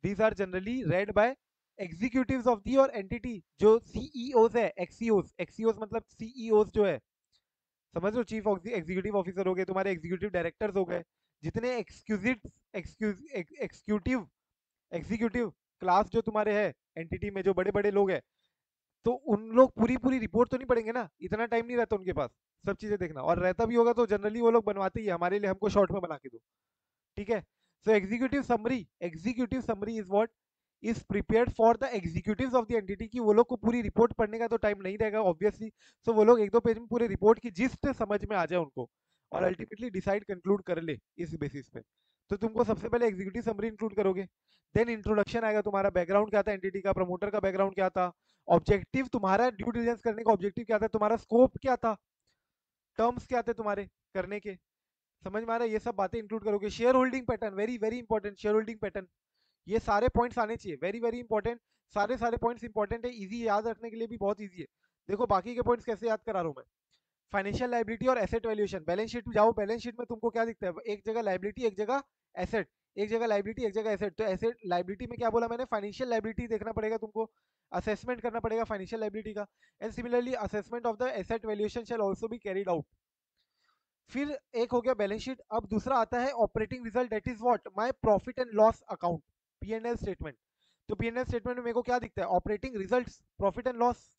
these are generally read by executives of the और entity, जो CEOs है, एक्सीओस मतलब CEOs जो है, समझ लो, चीफ एग्जीक्यूटिव ऑफिसर हो गए, तुम्हारे एग्जीक्यूटिव डायरेक्टर्स हो गए, जितने एक्सक्यूटिव एग्जीक्यूटिव क्लास जो तुम्हारे है एंटिटी में, जो बड़े बड़े लोग हैं, तो उन लोग पूरी पूरी रिपोर्ट तो नहीं पढ़ेंगे ना, इतना टाइम नहीं रहता उनके पास सब चीजें देखना, और रहता भी होगा तो जनरली वो लोग बनवाते ही है हमारे लिए, हमको शॉर्ट में बना के दो, ठीक है। So executive summary is what is prepared for the executives of the entity, की वो लोग को पूरी रिपोर्ट पढ़ने का तो टाइम नहीं रहेगा ऑब्वियसली। सो वो लोग एक दो पेज में पूरे रिपोर्ट की जिस्ट समझ में आ जाए उनको, और अल्टीमेटली डिसाइड कंक्लूड कर ले इस बेसिस पे। तो तुमको सबसे पहले एग्जीक्यूटिव समरी इंक्लूड करोगे, देन इंट्रोडक्शन आएगा, तुम्हारा बैकग्राउंड क्या था एंटिटी का, प्रमोटर का बैकग्राउंड क्या था, ऑब्जेक्टिव तुम्हारा ड्यू डिलिजेंस करने का ऑब्जेक्टिव क्या था, तुम्हारा स्कोप क्या था, टर्म्स क्या थे तुम्हारे करने के, समझ में आ रहा है, ये सब बातें इंक्लूड करोगे। Share holding pattern, very very important, share holding pattern, ये सारे पॉइंट्स आने चाहिए, वेरी वेरी इंपॉर्टेंट, सारे सारे पॉइंट्स इंपॉर्टेंट है, इजी याद रखने के लिए भी बहुत इजी है। देखो बाकी के पॉइंट्स कैसे याद करा रहा हूँ मैं। फाइनेंशियल लाइबिलिटी और एसेट वैल्यूएशन, बैलेंस शीट में जाओ, बैलेंस शीट में तुमको क्या दिखता है, एक जगह लाइबिलिटी एक जगह एसेट, एक जगह लाइबिलिटी एक जगह एसेट, तो एसेट लाइबिलिटी में क्या बोला मैंने, फाइनेंशियल लाइबिलिटी देखना पड़ेगा तुमको, असेसमेंट करना पड़ेगा फाइनेंशियल लाइबिलिटी का। And similarly assessment of the asset valuation shell also be carried out. फिर एक हो गया बैलेंस शीट, अब दूसरा आता है operating result, that is what, my profit and loss account, P&L statement. तो पी&एल स्टेटमेंट में मेरे को क्या दिखता है, operating results, profit and loss.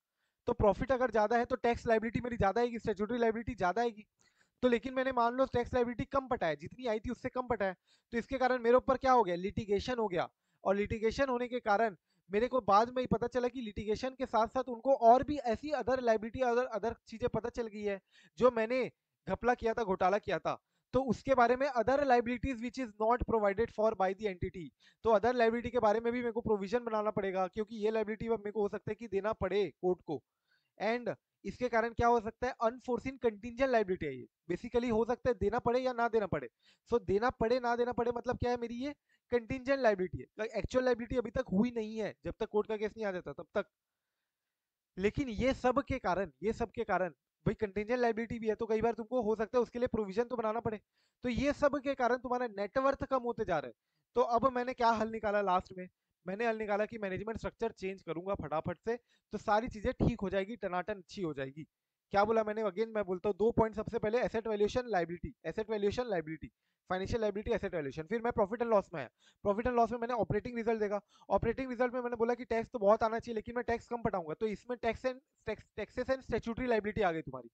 तो प्रॉफिट अगर ज्यादा है तो टैक्स लाइबिलिटी मेरी ज्यादा आएगी, स्टैट्यूटरी लाइबिलिटी ज्यादा आएगी। तो लेकिन मैंने मान लो टैक्स लाइबिलिटी कम पटा है, जितनी आई थी उससे कम पटा है, तो इसके कारण मेरे ऊपर क्या हो गया, लिटिगेशन हो गया। और लिटिगेशन होने के कारण मेरे को बाद में ही पता चला कि लिटिगेशन के साथ साथ उनको और भी ऐसी अदर लाइबिलिटी, अदर अदर चीजें पता चल गई है जो मैंने घपला किया था, घोटाला किया था, तो उसके बारे में other liabilities which is not provided for by the entity. तो अदर लाइबिलिटी के बारे में भी मेरे को प्रोविजन बनाना पड़ेगा, क्योंकि ये लाइबिलिटी मेरे को हो सकता है कि देना पड़े कोर्ट को। एंड इसके कारण क्या हो सकता है, अनफोर्सिन कंटिंजेंट लायबिलिटी है ये, बेसिकली हो सकता है देना पड़े या ना देना पड़े। सो देना पड़े ना देना पड़े मतलब क्या है, मेरी ये कंटिंजेंट लायबिलिटी है, एक्चुअल लायबिलिटी अभी तक हुई नहीं है, जब तक कोर्ट का केस नहीं आ जाता तब तक। लेकिन ये सब के कारण, भाई कंटिंजेंट लायबिलिटी भी है तो कई बार तुमको हो सकता है उसके लिए प्रोविजन तो बनाना पड़े, तो ये सब के कारण तुम्हारा नेटवर्थ कम होते जा रहा है। तो अब मैंने क्या हल निकाला लास्ट में, मैंने हल निकाला कि मैनेजमेंट स्ट्रक्चर चेंज करूंगा फटाफट से, तो सारी चीजें ठीक हो जाएगी, टनाटन अच्छी हो जाएगी। क्या बोला मैंने, अगेन मैं बोलता हूँ 2 पॉइंट। सबसे पहले asset valuation liability, asset valuation liability, financial liability asset valuation. फिर मैं प्रॉफिट एंड लॉस में आया, प्रॉफिट एंड लॉस में मैंने ऑपरेटिंग रिजल्ट देखा, ऑपरेटिंग रिजल्ट में मैंने बोला कि टैक्स तो बहुत आना चाहिए लेकिन मैं टैक्स कम पटाऊंगा, तो इसमें टैक्सेस एंड स्टैट्यूटरी लायबिलिटी आ गई तुम्हारी,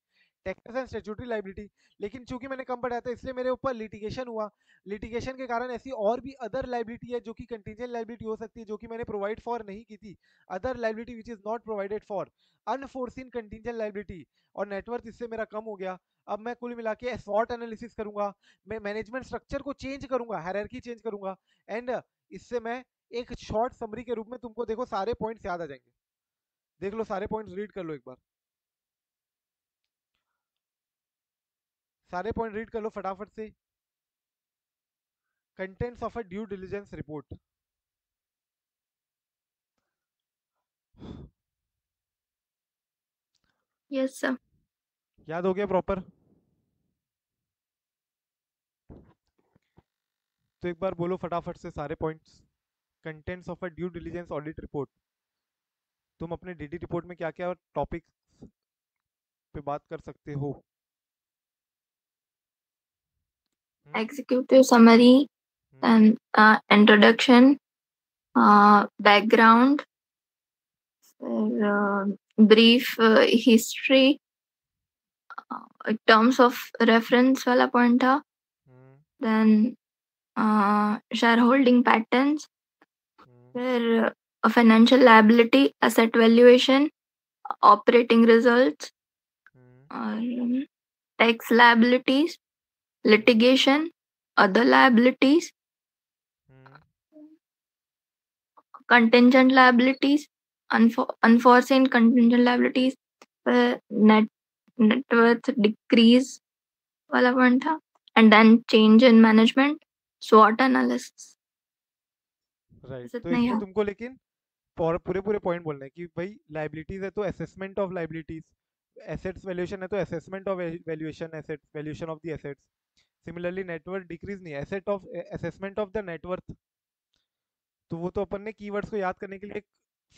टैक्सेस एंड स्टैट्यूटरी लायबिलिटी। लेकिन चूंकि मैंने कम पढ़ाया था इसलिए मेरे ऊपर लिटिगेशन हुआ, लिटिगेशन के कारण ऐसी और भी अदर लायबिलिटी है जो कि कंटीजेंट लायबिलिटी हो सकती है, जो कि मैंने प्रोवाइड फॉर नहीं की थी, other liability which is not provided for, unforeseen contingent liability, और नेटवर्थ इससे मेरा कम हो गया। अब मैं कुल मिला के स्वॉट एनालिसिस करूंगा, मैं मैनेजमेंट स्ट्रक्चर को चेंज करूंगा, हायरार्की चेंज करूंगा, एंड इससे मैं एक शॉर्ट समरी के रूप में तुमको देखो सारे पॉइंट्स याद आ जाएंगे, देख लो सारे पॉइंट्स रीड कर लो एक बार, सारे पॉइंट रीड कर लो फटाफट से। Contents of a due diligence report, yes sir. याद हो गया प्रॉपर? तो एक बार बोलो फटाफट से सारे points. Contents of a due diligence audit report, तुम अपने डीडी रिपोर्ट में क्या क्या टॉपिक्स पे बात कर सकते हो? Executive summary, introduction, background, brief history, terms of reference वाला पॉइंट था, देन शेयर होल्डिंग पैटर्न्स, फिर financial liability, asset valuation, operating results, और tax liabilities, litigation, other liabilities, contingent liabilities, unforeseen contingent liabilities, net worth decrease वाला पॉइंट था, and then change in management, SWOT analysis। Right, बस तो इतना ही इसमें है। तुमको लेकिन पूरे पूरे पॉइंट बोलना है कि भाई लाइबिलिटीज है तो assessment of liabilities, assets valuation है तो assessment of valuation, assets valuation of the assets. Similarly net worth decrease नहीं है, asset of assessment of the net worth, तो वो तो अपन ने कीवर्ड्स को याद करने के लिए एक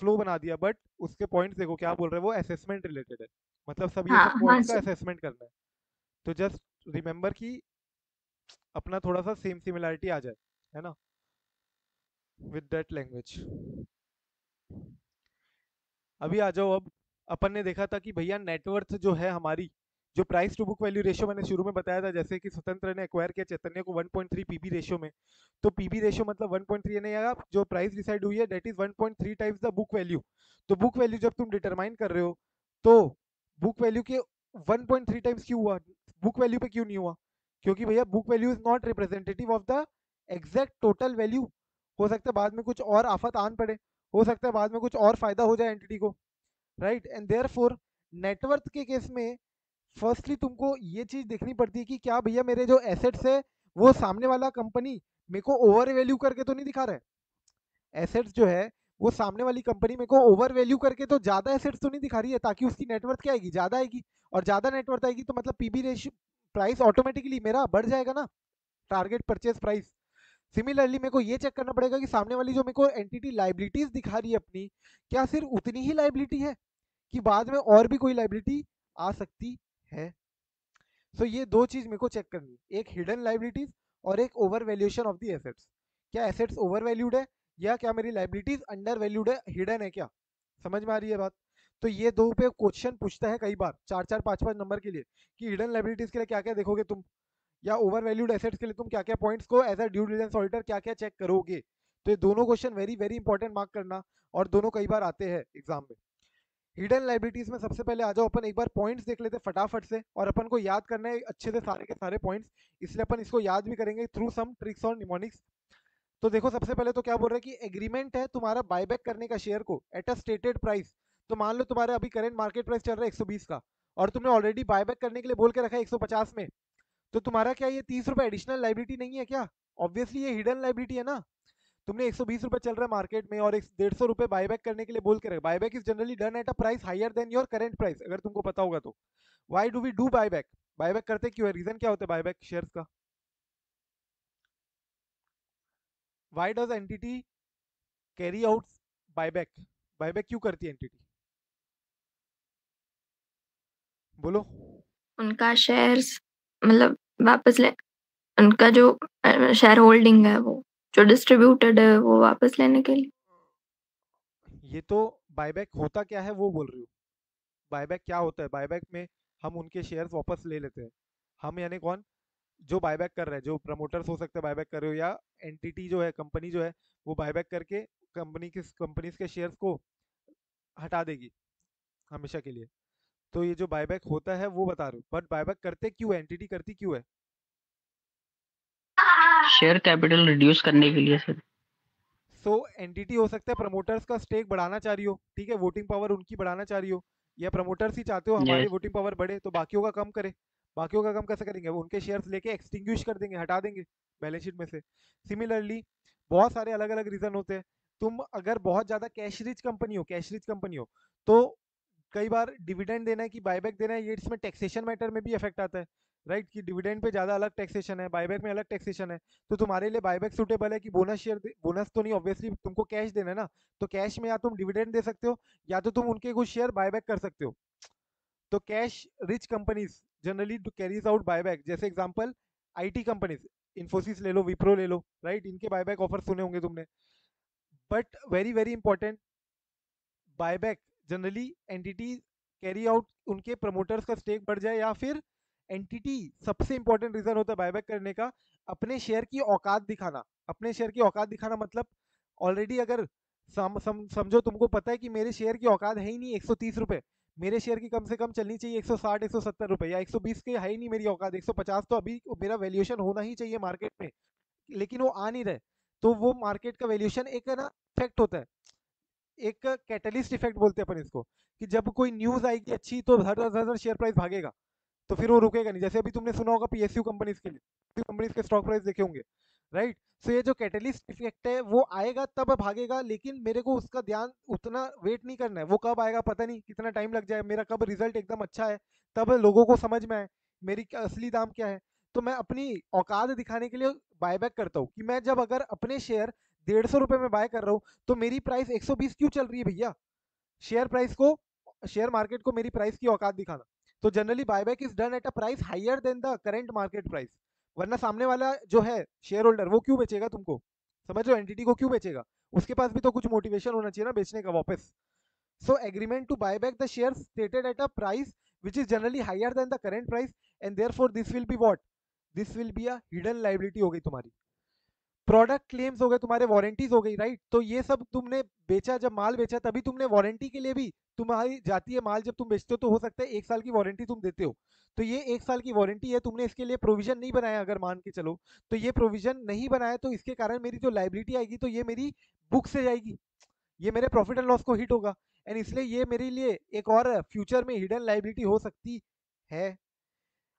फ्लो बना दिया, बट उसके पॉइंट्स देखो क्या बोल रहे हैं, वो असेसमेंट रिलेटेड है, मतलब सब ये हाँ सब हाँ पॉइंट्स का सर। असेसमेंट करना है। तो जस्ट रिमेंबर कि अपना थोड़ा सा सेम सिमिलरिटी आ जाए, है ना, विद दैट लैंग्वेज। अभी आ जाओ, अब अपन ने देखा था कि भैया नेटवर्थ जो है हमारी, जो price to book value ratio मैंने शुरू में बताया था, जैसे कि स्वतंत्र ने एक्वायर किया चैतन्य को 1.3 पीबी रेशियो में, तो पीबी रेशियो मतलब 1.3 यानी आप जो प्राइस डिसाइड हुई है that is 1.3 times the book value. तो बुक वैल्यू जब तुम डिटरमाइन कर रहे हो तो बुक वैल्यू के 1.3 टाइम्स क्यों हुआ, बुक वैल्यू पे क्यों नहीं हुआ? क्योंकि भैया book value is not representative of the exact total value, हो सकता है बाद में कुछ और आफत आन पड़े, हो सकता है बाद में कुछ और फायदा हो जाए एंटिटी को, राइट। एंड देयरफॉर नेटवर्थ के केस में फर्स्टली तुमको ये चीज देखनी पड़ती है कि क्या भैया मेरे जो एसेट्स है वो सामने वाला कंपनी मेरे को ओवर वैल्यू करके तो नहीं दिखा रहा है, एसेट्स जो है वो सामने वाली कंपनी मेरे को ओवर वैल्यू करके तो ज्यादा एसेट्स तो नहीं दिखा रही है, ताकि उसकी नेटवर्थ क्या आएगी, ज्यादा आएगी, और ज्यादा नेटवर्थ आएगी तो मतलब पीबी रेशियो प्राइस ऑटोमेटिकली मेरा बढ़ जाएगा ना, टारगेट परचेज प्राइस। सिमिलरली मेरे को ये चेक करना पड़ेगा कि सामने वाली जो मेरे को एंटिटी लाइबिलिटीज दिखा रही है अपनी, क्या सिर्फ उतनी ही लाइबिलिटी है कि बाद में और भी कोई लाइबिलिटी आ सकती है। सो ये दो चीज मेरे को चेक करनी है, एक हिडन लाइबिलिटीज और एक over valuation of the assets. क्या एसेट्स ओवर वैल्यूड है या क्या मेरी लाइबिलिटीज अंडर वैल्यूड है, हिडन है क्या? समझ में आ रही है बात? तो ये दो पे क्वेश्चन पूछता है कई बार 4-4 5-5 नंबर के लिए कि हिडन लाइबिलिटीज के लिए क्या क्या देखोगे तुम, या ओवर वैल्यूड एसेट्स के लिए तुम क्या क्या पॉइंट्स को as a due diligence auditor क्या क्या चेक करोगे। तो ये दोनों question very very important mark करना, और दोनों कई बार आते हैं एग्जाम में। हिडन लाइबिलिटीज में सबसे पहले आ जाओ, अपन एक बार पॉइंट्स देख लेते हैं फटाफट से, और अपन को याद करना है अच्छे से सारे के सारे पॉइंट्स, इसलिए अपन इसको याद भी करेंगे थ्रू सम ट्रिक्स और निमोनिक्स। तो देखो सबसे पहले तो क्या बोल रहे हैं कि एग्रीमेंट है तुम्हारा बायबैक करने का शेयर को एट अ स्टेटेड प्राइस, तो मान लो तुम्हारा अभी करंट मार्केट प्राइस चल रहा है 120 का, और तुमने ऑलरेडी बायबैक करने के लिए बोल के रखा है 150 में, तो तुम्हारा क्या ये 30 रुपए एडिशनल लाइबिलिटी नहीं है क्या? ऑब्वियसली ये हिडन लाइबिलिटी है ना। तुमने 120 रुपए चल रहा है मार्केट में और 150 रुपए बायबैक करने के लिए बोल के रखा। Buyback is generally done at a price higher than your current price, अगर तुमको पता होगा तो। Why do we do buyback? Buyback करते क्यों है? रीजन क्या होता है बायबैक शेयर्स का? Why does entity carry out buyback? Buyback क्यों करती है एंटिटी? बोलो। उनका शेयर्स मतलब वापस ले, उनका जो शेयर होल्डिंग है वो जो डिस्ट्रीब्यूटेड है वो वापस लेने के लिए। ये तो बायबैक होता क्या है वो बोल रही हूँ। बायबैक क्या होता है? बायबैक में हम उनके शेयर्स वापस ले लेते हैं। हम यानी कौन? जो बायबैक कर रहा है, जो प्रमोटर्स हो सकते हैं बायबैक कर रहे हो, या एंटिटी जो है, कंपनी जो है, वो बायबैक करके कंपनीज के शेयर्स को हटा देगी हमेशा के लिए। तो ये जो बायबैक होता है वो बता रहे हो, बट बायबैक करते क्यों है? एंटिटी करती क्यों है? शेयर कैपिटल रिड्यूस करने के लिए सर। सो एंटिटी हो सकता है प्रमोटर्स का स्टेक बढ़ाना चाह रही हो, ठीक है, वोटिंग पावर उनकी बढ़ाना चाह रही हो, या प्रमोटर्स ही चाहते हो हमारी यस। वोटिंग पावर बढ़े तो बाकियों का कम करे। बाकियों का कम कैसे करेंगे? वो उनके शेयर्स लेके एक्सटिंग्विश कर देंगे, हटा देंगे बैलेंस शीट में से। सिमिलरली बहुत सारे अलग अलग रीजन होते हैं। तुम अगर बहुत ज्यादा कैश रिच कंपनी हो तो कई बार डिविडेंड देना है कि बायबैक देना है, ये इसमें टैक्सेशन मैटर में भी इफेक्ट आता है, राइट? कि डिविडेंड पे ज्यादा अलग टैक्सेशन है, बायबैक में अलग टैक्सेशन है। तो तुम्हारे लिए बायबैक सूटेबल है कि बोनस तो नहीं, ऑब्वियसली तुमको कैश देना है ना, तो कैश में या तुम डिविडेंड दे सकते हो या तो तुम उनके कुछ शेयर बायबैक कर सकते हो। तो cash rich companies generally carries out buyback. जैसे एग्जांपल आईटी कंपनीज, इन्फोसिस ले लो, विप्रो ले लो, राइट? इनके बायबैक ऑफर सुने होंगे तुमने। But very very important, buyback generally entity carry out उनके प्रमोटर्स का स्टेक बढ़ जाए, या फिर एंटिटी, सबसे इंपॉर्टेंट रीजन होता है बायबैक करने का, अपने शेयर की औकात दिखाना। अपने शेयर की औकात दिखाना मतलब ऑलरेडी अगर समझो तुमको पता है कि मेरे शेयर की औकात है ही नहीं 130 रुपए, मेरे शेयर की कम से कम चलनी चाहिए 160 170 रुपए, या 120 के है ही नहीं मेरी औकात, 150 तो अभी मेरा वैल्यूएशन होना ही चाहिए मार्केट में, लेकिन वो आ नहीं रहे। तो वो मार्केट का वैल्यूएशन एक है ना, इफेक्ट होता है, एक कैटलिस्ट इफेक्ट बोलते हैं अपन इसको, कि जब कोई न्यूज आएगी अच्छी तो हर हर शेयर प्राइस भागेगा, तो फिर वो रुकेगा नहीं। जैसे अभी तुमने सुना होगा पीएसयू कंपनीज के लिए, कंपनीज के स्टॉक प्राइस देखे होंगे, राइट? सो ये जो कैटलिस्ट इफेक्ट है वो आएगा तब भागेगा, लेकिन मेरे को उसका ध्यान उतना वेट नहीं करना है, वो कब आएगा पता नहीं, कितना टाइम लग जाए, मेरा कब रिजल्ट एकदम अच्छा है तब लोगों को समझ में आए मेरी असली दाम क्या है। तो मैं अपनी औकात दिखाने के लिए बायबैक करता हूँ, कि मैं जब अगर अपने शेयर 150 रुपए में बाय कर रहा हूँ तो मेरी प्राइस 120 क्यों चल रही है भैया? शेयर प्राइस को, शेयर मार्केट को मेरी प्राइस की औकात दिखाना। तो generally buyback is done at a price higher than the current market price, वरना सामने वाला जो है शेयर होल्डर वो क्यों बेचेगा तुमको? समझ लो, एंटिटी को क्यों बेचेगा? उसके पास भी तो कुछ मोटिवेशन होना चाहिए ना बेचने का वापस। So agreement to buy back the share stated at a price which is generally higher than the current price, and therefore this will be what? This will be a hidden liability हो गई तुम्हारी। प्रोडक्ट क्लेम्स हो गए तुम्हारे, वारंटीज हो गई, राइट? तो ये सब तुमने बेचा, जब माल बेचा तभी तुमने वारंटी के लिए भी तुम्हारी जाती है माल, जब तुम बेचते हो तो हो सकता है 1 साल की वारंटी तुम देते हो, तो ये 1 साल की वारंटी है, तुमने इसके लिए प्रोविजन नहीं बनाया, अगर मान के चलो तो ये प्रोविजन नहीं बनाया, तो इसके कारण मेरी जो लाइबिलिटी आएगी तो ये मेरी बुक से जाएगी, ये मेरे प्रॉफिट एंड लॉस को हिट होगा, एंड इसलिए ये मेरे लिए एक और फ्यूचर में हिडन लाइबिलिटी हो सकती है।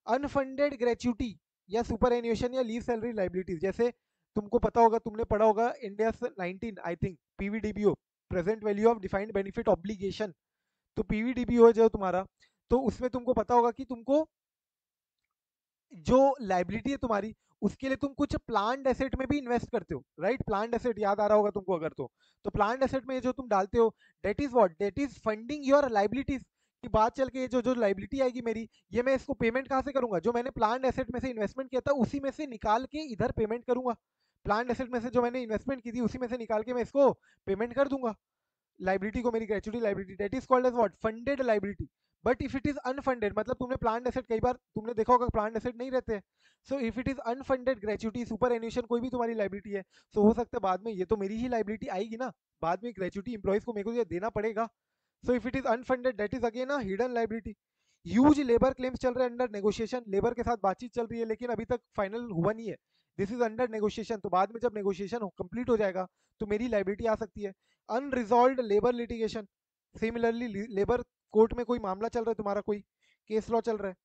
अनफंडेड ग्रेच्युटी या सुपर एन्यूएशन या लीव सैलरी लाइबिलिटीज, जैसे तुमको पता होगा, तुमने पढ़ा होगा India 19 I think PVDBO, present value of defined benefit obligation. तो पीवीडीबीओ है जो तुम्हारा, तो उसमें तुमको पता होगा कि तुमको जो लाइबिलिटी है तुम्हारी, उसके लिए तुम कुछ प्लांट एसेट में भी इन्वेस्ट करते हो, राइट? प्लांट एसेट याद आ रहा होगा तुमको अगर, तो प्लांट एसेट में जो तुम डालते हो, date is what? Debt is funding your liabilities. की बात चल के जो जो लाइबिलिटी आएगी मेरी, ये मैं इसको पेमेंट कहाँ से करूंगा? जो मैंने प्लांट एसेट में से इन्वेस्टमेंट किया था उसी में से निकाल के इधर पेमेंट करूंगा। प्लांट एसेट में से जो मैंने इन्वेस्टमेंट की थी उसी में से निकाल के मैं इसको पेमेंट कर दूंगा लाइबिलिटी को, मेरी gratuity liability, that is called as what? Funded liability. But if it is unfunded, मतलब तुमने प्लांट एसेट, कई बार तुमने देखा होगा प्लांट एसेट नहीं रहते हैं, so if it is unfunded gratuity, superannuation, कोई भी तुम्हारी लाइबिलिटी है, सो हो सकता है बाद में ये तो मेरी ही लाइबिलिटी आएगी ना, बाद में ग्रेच्युटी इंप्लॉइज को मेरे को ये देना पड़ेगा। सो if it is unfunded that is again a hidden liability. Huge labour claims चल रहे हैं अंडर नेगोशिएशन, लेबर के साथ बातचीत चल रही है लेकिन अभी तक फाइनल हुआ नहीं है, दिस इज अंडर नेगोशिएशन, तो बाद में जब नेगोशिएशन कंप्लीट हो जाएगा तो मेरी लाइबिलिटी आ सकती है। Unresolved labour litigation, similarly labour court में कोई मामला चल रहा है तुम्हारा, कोई केस लॉ चल रहा है,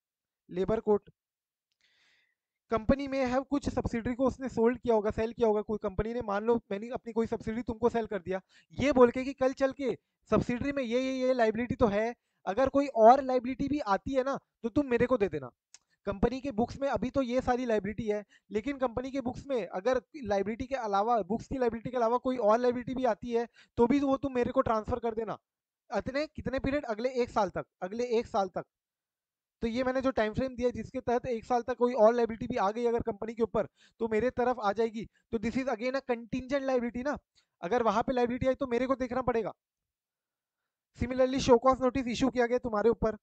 लेबर कोर्ट, कंपनी में है कुछ सब्सिडरी को उसने सोल्ड किया होगा, सेल किया होगा, कोई कंपनी ने, मान लो मैंने अपनी कोई सब्सिडरी तुमको सेल कर दिया, ये बोल के कि कल चल के सब्सिडरी में ये लाइबिलिटी तो है, अगर कोई और लाइबिलिटी भी आती है ना तो तुम मेरे को दे देना। कंपनी के बुक्स में अभी तो ये सारी लाइबिलिटी है, लेकिन कंपनी के बुक्स में अगर लाइबिलिटी के अलावा, बुक्स की लाइबिलिटी के अलावा कोई और लाइबिलिटी भी आती है तो भी वो तुम मेरे को ट्रांसफर कर देना। इतने कितने पीरियड, अगले 1 साल तक, अगले 1 साल तक। तो ये मैंने जो टाइम फ्रेम दिया जिसके तहत 1 साल तक कोई और लाइबिलिटी भी आ गई अगर कंपनी के ऊपर तो मेरे तरफ आ जाएगी, तो this is again a contingent liability ना, अगर वहां पे लाइबिलिटी आई तो मेरे को देखना पड़ेगा। Similarly show cause notice issue किया गया तुम्हारे ऊपर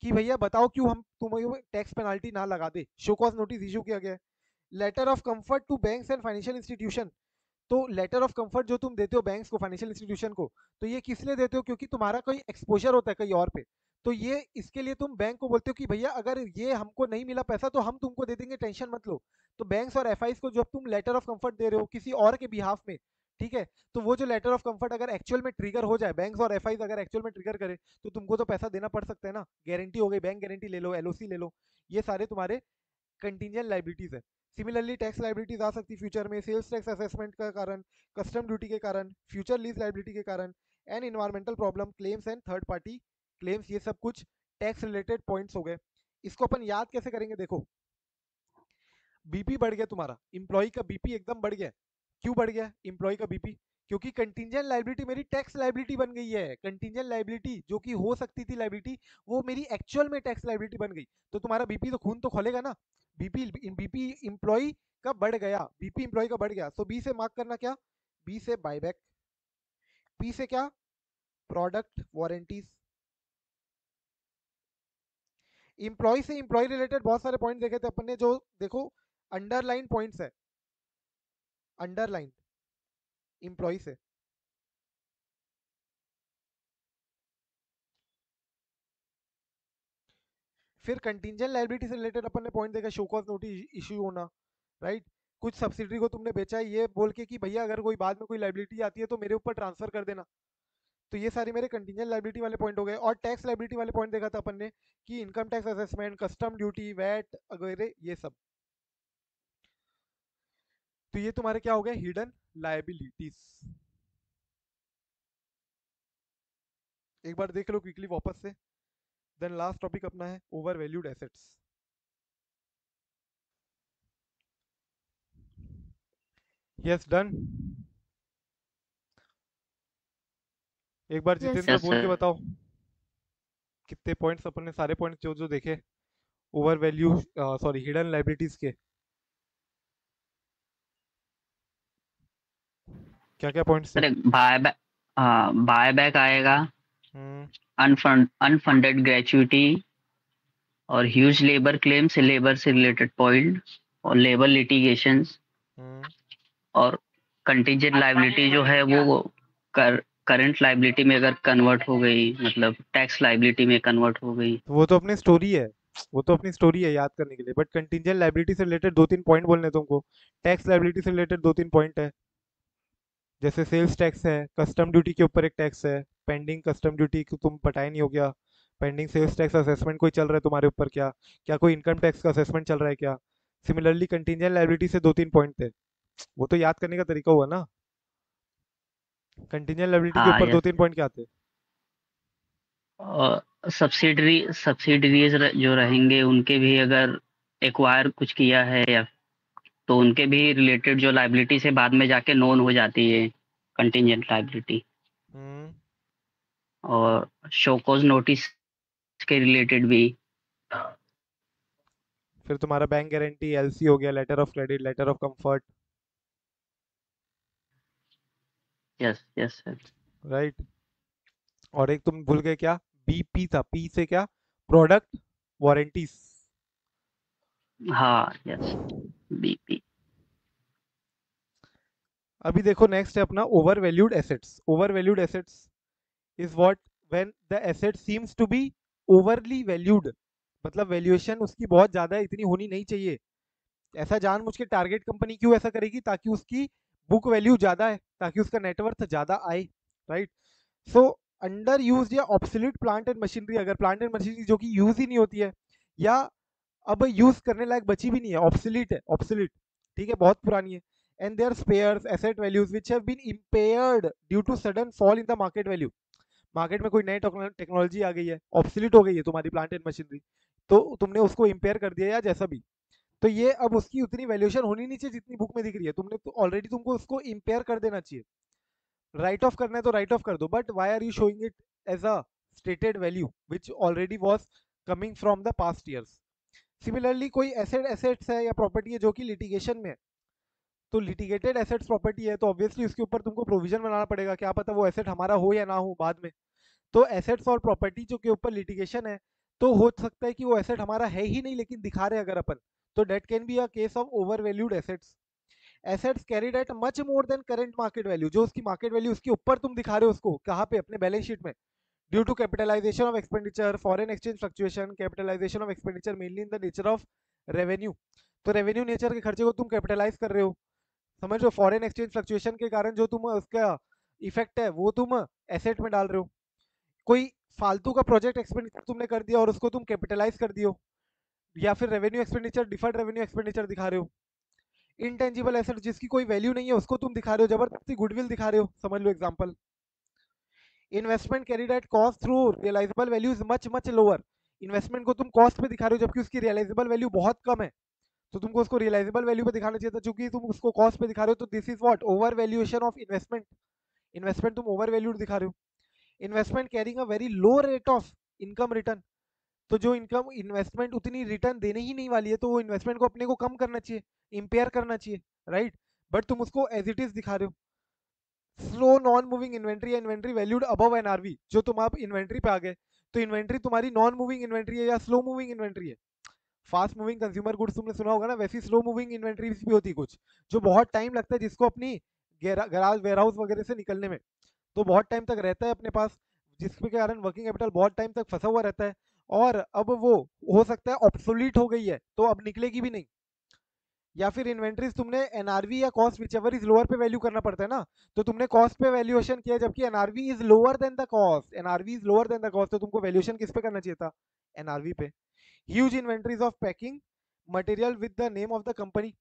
कि भैया बताओ क्यों हम तुम्हें टैक्स पेनाल्टी ना लगा दे, शो कॉज नोटिस इशू किया गया है। Letter of comfort to banks and financial institution, तो लेटर ऑफ कंफर्ट जो तुम देते हो बैंक्स को, फाइनेंशियल इंस्टीट्यूशन को, तो ये किस लिए देते हो, क्योंकि तुम्हारा कोई एक्सपोजर होता है कहीं और पे, तो ये इसके लिए तुम बैंक को बोलते हो कि भैया अगर ये हमको नहीं मिला पैसा तो हम तुमको दे देंगे, टेंशन मत लो। तो बैंक्स और एफआईज को जब तुम लेटर ऑफ कंफर्ट दे रहे हो किसी और के बिहाफ में, ठीक है, तो वो जो लेटर ऑफ कंफर्ट अगर एक्चुअल में ट्रिगर हो जाए, बैंक्स और एफआईज अगर एक्चुअल में ट्रिगर करे तो तुमको तो पैसा देना पड़ सकता है ना, गारंटी हो गई, बैंक गारंटी ले लो, एलओसी ले लो, ये सारे तुम्हारे कंटिंजेंट लाइबिलिटीज है। सिमिलरली टैक्स लाइबिलिटीज आ सकती फ्यूचर में, सेल्स टैक्स असेसमेंट का कारण, कस्टम ड्यूटी के कारण, फ्यूचर लीज लाइबिलिटी के कारण, and environmental problem claims and third party claims, ये सब कुछ टैक्स रिलेटेड पॉइंट्स हो गए। इसको अपन याद कैसे करेंगे, देखो बीपी बढ़ गया तुम्हारा, इंप्लॉय का बीपी एकदम बढ़ गया, क्यों बढ़ गया इंप्लॉय का बीपी, क्योंकि कंटिंजेंट लाइबिलिटी मेरी टैक्स लाइबिलिटी बन गई है, कंटिंजेंट लाइबिलिटी जो कि हो सकती थी लाइबिलिटी वो मेरी एक्चुअल में टैक्स लाइबिलिटी बन गई, तो तुम्हारा बीपी तो खून तो खोलेगा ना, बीपी इंप्लॉय का बढ़ गया, बीपी इंप्लॉय का बढ़ गया, तो बी से मार्क करना क्या, बी से बायबैक, पी से क्या, प्रोडक्ट वारंटीज। इंप्लॉय से इंप्लॉय रिलेटेड बहुत सारे पॉइंट देखे थे अपन ने, जो देखो अंडरलाइन पॉइंट्स है, अंडरलाइन इंप्लॉय से, फिर कंटिंजेंट लायबिलिटी से रिलेटेड अपन ने पॉइंट देखा, शो कॉज नोटिस इशू होना, राइट, कुछ सब्सिडरी को तुमने बेचा है ये बोल के कि भैया अगर कोई बाद में कोई लायबिलिटी आती है तो मेरे ऊपर ट्रांसफर कर देना, तो ये सारे मेरे कंटिंजेंट लायबिलिटी वाले पॉइंट हो गए। और टैक्स लायबिलिटी वाले पॉइंट देखा था अपन ने कि income tax assessment, custom duty, VAT वगैरह ये सब, तो ये तुम्हारे क्या हो गए, हिडन लायबिलिटीज। एक बार देख लो क्विकली वापस से। देन लास्ट टॉपिक अपना है over valued assets. Yes done. एक बार जितेंद्र यस बोल के सर। बताओ कितने पॉइंट्स अपन ने, सारे पॉइंट्स जो जो देखे over value, sorry hidden liabilities के, क्या क्या पॉइंट्स थे? सर बायबैक, हाँ बायबैक आएगा, अनफंडेड ग्रेचुइटी और ह्यूज लेबर क्लेम्स, लेबर से रिलेटेड पॉइंट और लेबर लिटिगेशंस, और कंटीजेंट लायबिलिटी जो है वो करंट लायबिलिटी में अगर कन्वर्ट हो गई, मतलब टैक्स लायबिलिटी में कन्वर्ट हो गई, तो वो तो अपनी स्टोरी है, वो तो अपनी स्टोरी है याद करने के लिए, बट कंटिंजेंट लायबिलिटी से रिलेटेड 2-3 पॉइंट बोलने तुमको। टैक्स लायबिलिटी से रिलेटेड 2-3 पॉइंट है, जैसे सेल्स टैक्स है, कस्टम ड्यूटी के ऊपर एक टैक्स है, पेंडिंग कस्टम ड्यूटी तुम पटाए नहीं हो क्या, पेंडिंग सेल्स टैक्स असेसमेंट कोई चल रहा है तुम्हारे ऊपर क्या, क्या कोई इनकम टैक्स का असेसमेंट चल रहा है क्या। सिमिलरली कंटिंजेंट लायबिलिटी से 2-3 पॉइंट थे, वो तो याद करने का तरीका हुआ ना। कंटिंजेंट लायबिलिटी के हाँ ऊपर यस, 2-3 पॉइंट क्या थे? और सब्सिडरीज जो रहेंगे उनके भी अगर एक्वायर कुछ किया है या तो उनके भी रिलेटेड जो लायबिलिटी से बाद में जाके नोन हो जाती है कंटिंजेंट लायबिलिटी, और शोकॉज नोटिस के रिलेटेड भी। फिर तुम्हारा बैंक गारंटी, एलसी हो गया, letter of credit, letter of comfort, yes yes sir. Right. और एक तुम भूल गए क्या, बीपी था, पी से क्या, प्रोडक्ट वारंटीज। हाँ यस, बीपी। अभी देखो नेक्स्ट है अपना over valued assets. Over valued assets is what when the asset seems to be overly valued, मतलब वैल्यूएशन उसकी बहुत ज्यादा इतनी होनी नहीं चाहिए। ऐसा जानबूझ के टारगेट कंपनी क्यों ऐसा करेगी, ताकि उसकी बुक वैल्यू ज्यादा है, ताकि उसका नेटवर्थ ज्यादा आए, राइट। सो अंडर यूज या ऑब्सोल्यूट प्लांट एंड मशीनरी, अगर प्लांट एंड मशीनरी जो कि यूज ही नहीं होती है या अब यूज करने लायक बची भी नहीं है, ऑब्सोलीट है, ऑब्सोलीट, ठीक है, बहुत पुरानी है। And there spares asset values which have been impaired due to sudden fall in the market value, market में कोई नई टेक्नोलॉजी आ गई है, ऑब्सोलीट हो गई है तुम्हारी प्लांट एंड मशीनरी, तो तुमने उसको इंपेयर कर दिया या जैसा भी, तो ये अब उसकी उतनी वैल्यूएशन होनी नहीं चाहिए जितनी बुक में दिख रही है, तुमने तो ऑलरेडी तुमको उसको इंपेयर कर देना चाहिए, राइट ऑफ करना है तो राइट ऑफ कर दो, but why are you showing it as a stated value which already was coming from the past years. Similarly कोई एसेट्स है या प्रॉपर्टी है जो कि लिटिगेशन में है, तो लिटिगेटेड एसेट्स प्रॉपर्टी है तो ऑब्वियसली उसके ऊपर तुमको प्रोविजन बनाना पड़ेगा, क्या पता वो एसेट हमारा हो या ना हो बाद में। तो एसेट्स और प्रॉपर्टी जो के ऊपर लिटिगेशन है, तो हो सकता है कि वो एसेट हमारा है ही नहीं लेकिन दिखा रहे अगर अपन, तो date can be a case of over valued assets. Assets carried eight much more than current market value, जो उसकी मार्केट वैल्यू उसके ऊपर तुम दिखा रहे हो उसको, कहाँ पे, अपने बैलेंस शीट में, due to capitalization of expenditure, foreign exchange fluctuation, capitalization of expenditure mainly in the nature of revenue, तो रेवेन्यू नेचर के खर्चे को तुम कैपिटलाइज कर रहे हो, समझ लो, फॉरेन एक्सचेंज फ्लक्चुएशन के कारण जो तुम उसका इफेक्ट है वो तुम एसेट में डाल रहे हो। कोई फालतू का प्रोजेक्ट एक्सपेंडिचर तुमने कर दिया और उसको तुम कैपिटलाइज कर दियो, या फिर revenue expenditure, deferred revenue expenditure दिखा रहे हो। इनटेंजिबल एसेट जिसकी कोई वैल्यू नहीं है उसको तुम दिखा रहे हो, जबरदस्ती गुडविल दिखा रहे हो, समझ लो example. Investment carried at cost through realisable value is much much lower, investment को तुम कॉस्ट पे दिखा रहे हो जबकि उसकी रियलाइजेबल वैल्यू बहुत कम है, तो तुमको उसको रियलाइजेबल वैल्यू पे दिखाना चाहिए था, चूंकि तुम उसको कॉस्ट पे दिखा रहे हो, तो this is what, over valuation of investment, investment तुम ओवर वैल्यूड दिखा रहे हो। Investment carrying a very low rate of income return, तो जो इनकम इन्वेस्टमेंट उतनी रिटर्न देने ही नहीं वाली है, तो वो इन्वेस्टमेंट को अपने को कम करना चाहिए, इंपेयर करना चाहिए, राइट, बट तुम उसको एज इट इज दिखा रहे हो। स्लो नॉन मूविंग इन्वेंट्री या इन्वेंट्री वैल्यूड अबव एनआरवी, जो तुम आप इन्वेंट्री पे आ गए, तो इन्वेंट्री तुम्हारी नॉन मूविंग इन्वेंट्री है या स्लो मूविंग इन्वेंट्री है। फास्ट मूविंग कंज्यूमर गुड्स तुमने सुना होगा ना, वैसी स्लो मूविंग इन्वेंट्रीज भी होती है कुछ, जो बहुत टाइम लगता है जिसको अपनी गैराज वेयरहाउस वगैरह से निकलने में, तो बहुत टाइम तक रहता है अपने पास, जिसके कारण वर्किंग कैपिटल बहुत टाइम तक फंसा हुआ रहता है, और अब वो हो सकता है ऑब्सोलीट हो गई है तो अब निकलेगी भी नहीं। या फिर इन्वेंट्रीज तुमने एनआरवी या कॉस्ट विचएवर इज लोअर पे वैल्यू करना पड़ता है ना, तो तुमने कॉस्ट पे वैल्यूएशन किया जबकि NRV is lower than the cost, NRV is lower than the cost, तो तुमको वैल्यूएशन किस पे करना चाहिए था, एनआरवी पे। Huge inventories of packing material with the name of the company,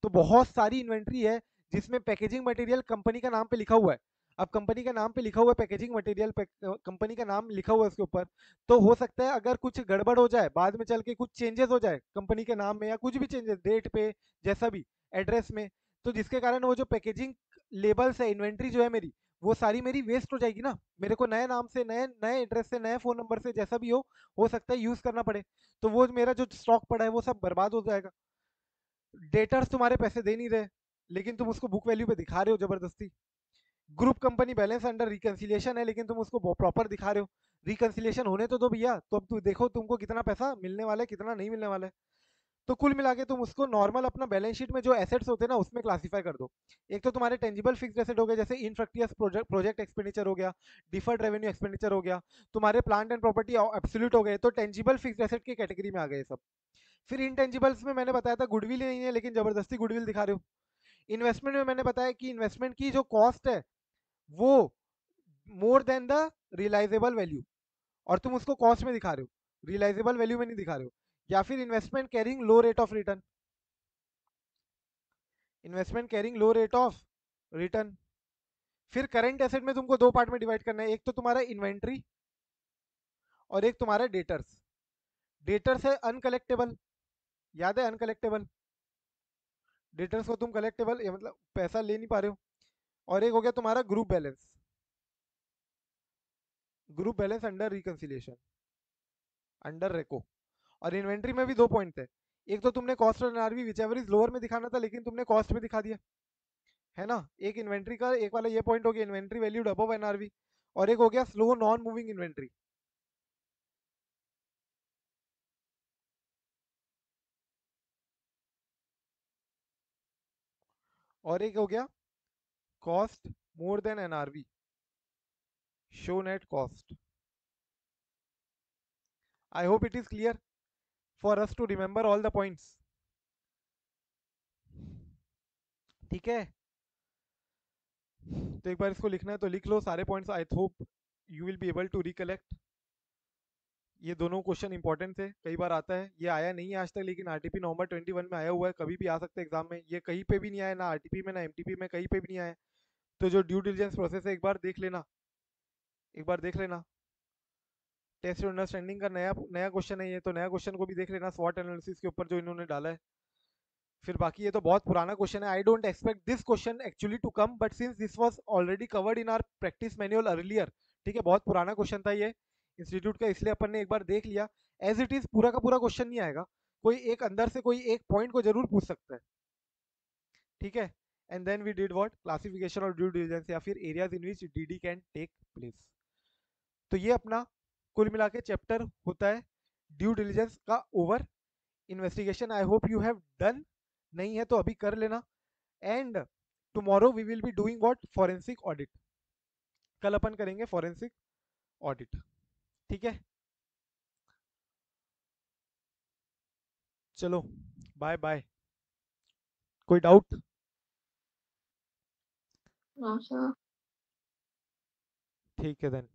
तो बहुत सारी इन्वेंट्री है जिसमें पैकेजिंग मटेरियल कंपनी का नाम पे लिखा हुआ है, अब कंपनी का नाम पे लिखा हुआ है पैकेजिंग मटेरियल, कंपनी का नाम लिखा हुआ है उसके ऊपर, तो हो सकता है अगर कुछ गड़बड़ हो जाए बाद में चल के, कुछ चेंजेस हो जाए कंपनी के नाम में या कुछ भी चेंजेस डेट पे जैसा भी एड्रेस में, तो जिसके कारण वो जो पैकेजिंग लेबल्स है, इन्वेंट्री जो है मेरी, वो सारी मेरी वेस्ट हो जाएगी ना, मेरे को नए नाम से, नए नए एड्रेस से, नए फोन नंबर से, जैसा भी हो सकता है यूज करना पड़े, तो वो मेरा जो स्टॉक पड़ा है वो सब बर्बाद हो जाएगा। डेटर्स तुम्हारे पैसे दे नहीं रहे लेकिन तुम उसको बुक वैल्यू पे दिखा रहे हो जबरदस्ती। Group company balance under reconciliation है लेकिन तुम उसको प्रॉपर दिखा रहे हो, रिकंसिलिएशन होने तो दो भैया, तो अब तुम देखो तुमको कितना पैसा मिलने वाला है कितना नहीं मिलने वाला है। तो कुल मिला के तुम उसको नॉर्मल अपना बैलेंस शीट में जो एसेट्स होते हैं ना उसमें क्लासीफाई कर दो। एक तो तुम्हारे टेंजिबल फिक्स्ड एसेट हो गए जैसे इनफ्रक्टियस प्रोजेक्ट एक्सपेंडिचर हो गया, डिफर्ड रेवेन्यू एक्सपेंडिचर हो गया, तुम्हारे प्लांट एंड प्रॉपर्टी एब्सोल्यूट हो गए, तो टेंजिबल फिक्स्ड एसेट की कैटेगरी में आ गए सब। फिर इनटेंजिबल्स में मैंने बताया था गुडविल नहीं है लेकिन जबरदस्ती गुडविल दिखा रहे हो। इन्वेस्टमेंट में मैंने बताया कि इन्वेस्टमेंट की जो कॉस्ट है वो more than the realizable value, और तुम उसको कॉस्ट में दिखा रहे हो, रियलाइजेबल वैल्यू में नहीं दिखा रहे हो। या फिर investment carrying low rate of return, investment carrying low rate of return. फिर करंट एसेट में तुमको दो पार्ट में डिवाइड करना है, एक तो तुम्हारा इन्वेंट्री और एक तुम्हारा डेटर्स। डेटर्स है अनकलेक्टेबल, याद है अनकलेक्टेबल, डेटर्स को तुम कलेक्टेबल मतलब पैसा ले नहीं पा रहे हो। और एक हो गया तुम्हारा group balance, group balance under reconciliation, under रेको। और इन्वेंट्री में भी दो पॉइंट थे, एक तो तुमने कॉस्ट और एनआरवी विचएवर इज लोअर में दिखाना था लेकिन तुमने कॉस्ट में दिखा दिया, है ना, एक इन्वेंट्री का एक वाला ये पॉइंट हो गया इन्वेंट्री वैल्यूड अबव एनआरवी, और एक हो गया स्लो नॉन मूविंग इन्वेंट्री। और एक हो गया cost more than NRV, show net cost. I hope it is clear for us to remember all the points, ठीक है। तो एक बार इसको लिखना है तो लिख लो सारे points, I hope you will be able to recollect. ये दोनों क्वेश्चन इंपॉर्टेंट थे, कई बार आता है, ये आया नहीं है आज तक, लेकिन आरटीपी नवंबर 21 में आया हुआ है, कभी भी आ सकता है एग्जाम में, ये कहीं पे भी नहीं आया, ना आरटीपी में ना एमटीपी में, कहीं पे भी नहीं आया। तो जो ड्यू डिलिजेंस प्रोसेस है एक बार देख लेना, एक बार देख लेना। टेस्ट अंडरस्टैंडिंग का नया क्वेश्चन है ये, तो नया क्वेश्चन को भी देख लेना स्वॉट एनालिसिस के ऊपर जो इन्होंने डाला है। फिर बाकी ये तो बहुत पुराना क्वेश्चन है, I don't expect this question actually to come, but since this was already covered in our practice manual earlier, ठीक है, बहुत पुराना क्वेश्चन था ये इंस्टीट्यूट का, इसलिए अपन ने एक बार देख लिया। एज इट इज पूरा का पूरा क्वेश्चन नहीं आएगा, कोई एक अंदर से कोई एक पॉइंट को जरूर पूछ सकता है, ठीक है। And then we did what, classification of due diligence, या फिर areas in which DD can take place. तो ये अपना कुल मिला के चैप्टर होता है ड्यू डिलिजेंस का over investigation. I hope you have done, नहीं है तो अभी कर लेना। And tomorrow we will be doing what, forensic audit, कल अपन करेंगे फॉरेंसिक ऑडिट, ठीक है। चलो बाय बाय, कोई डाउट? No sir. ठीक है देन।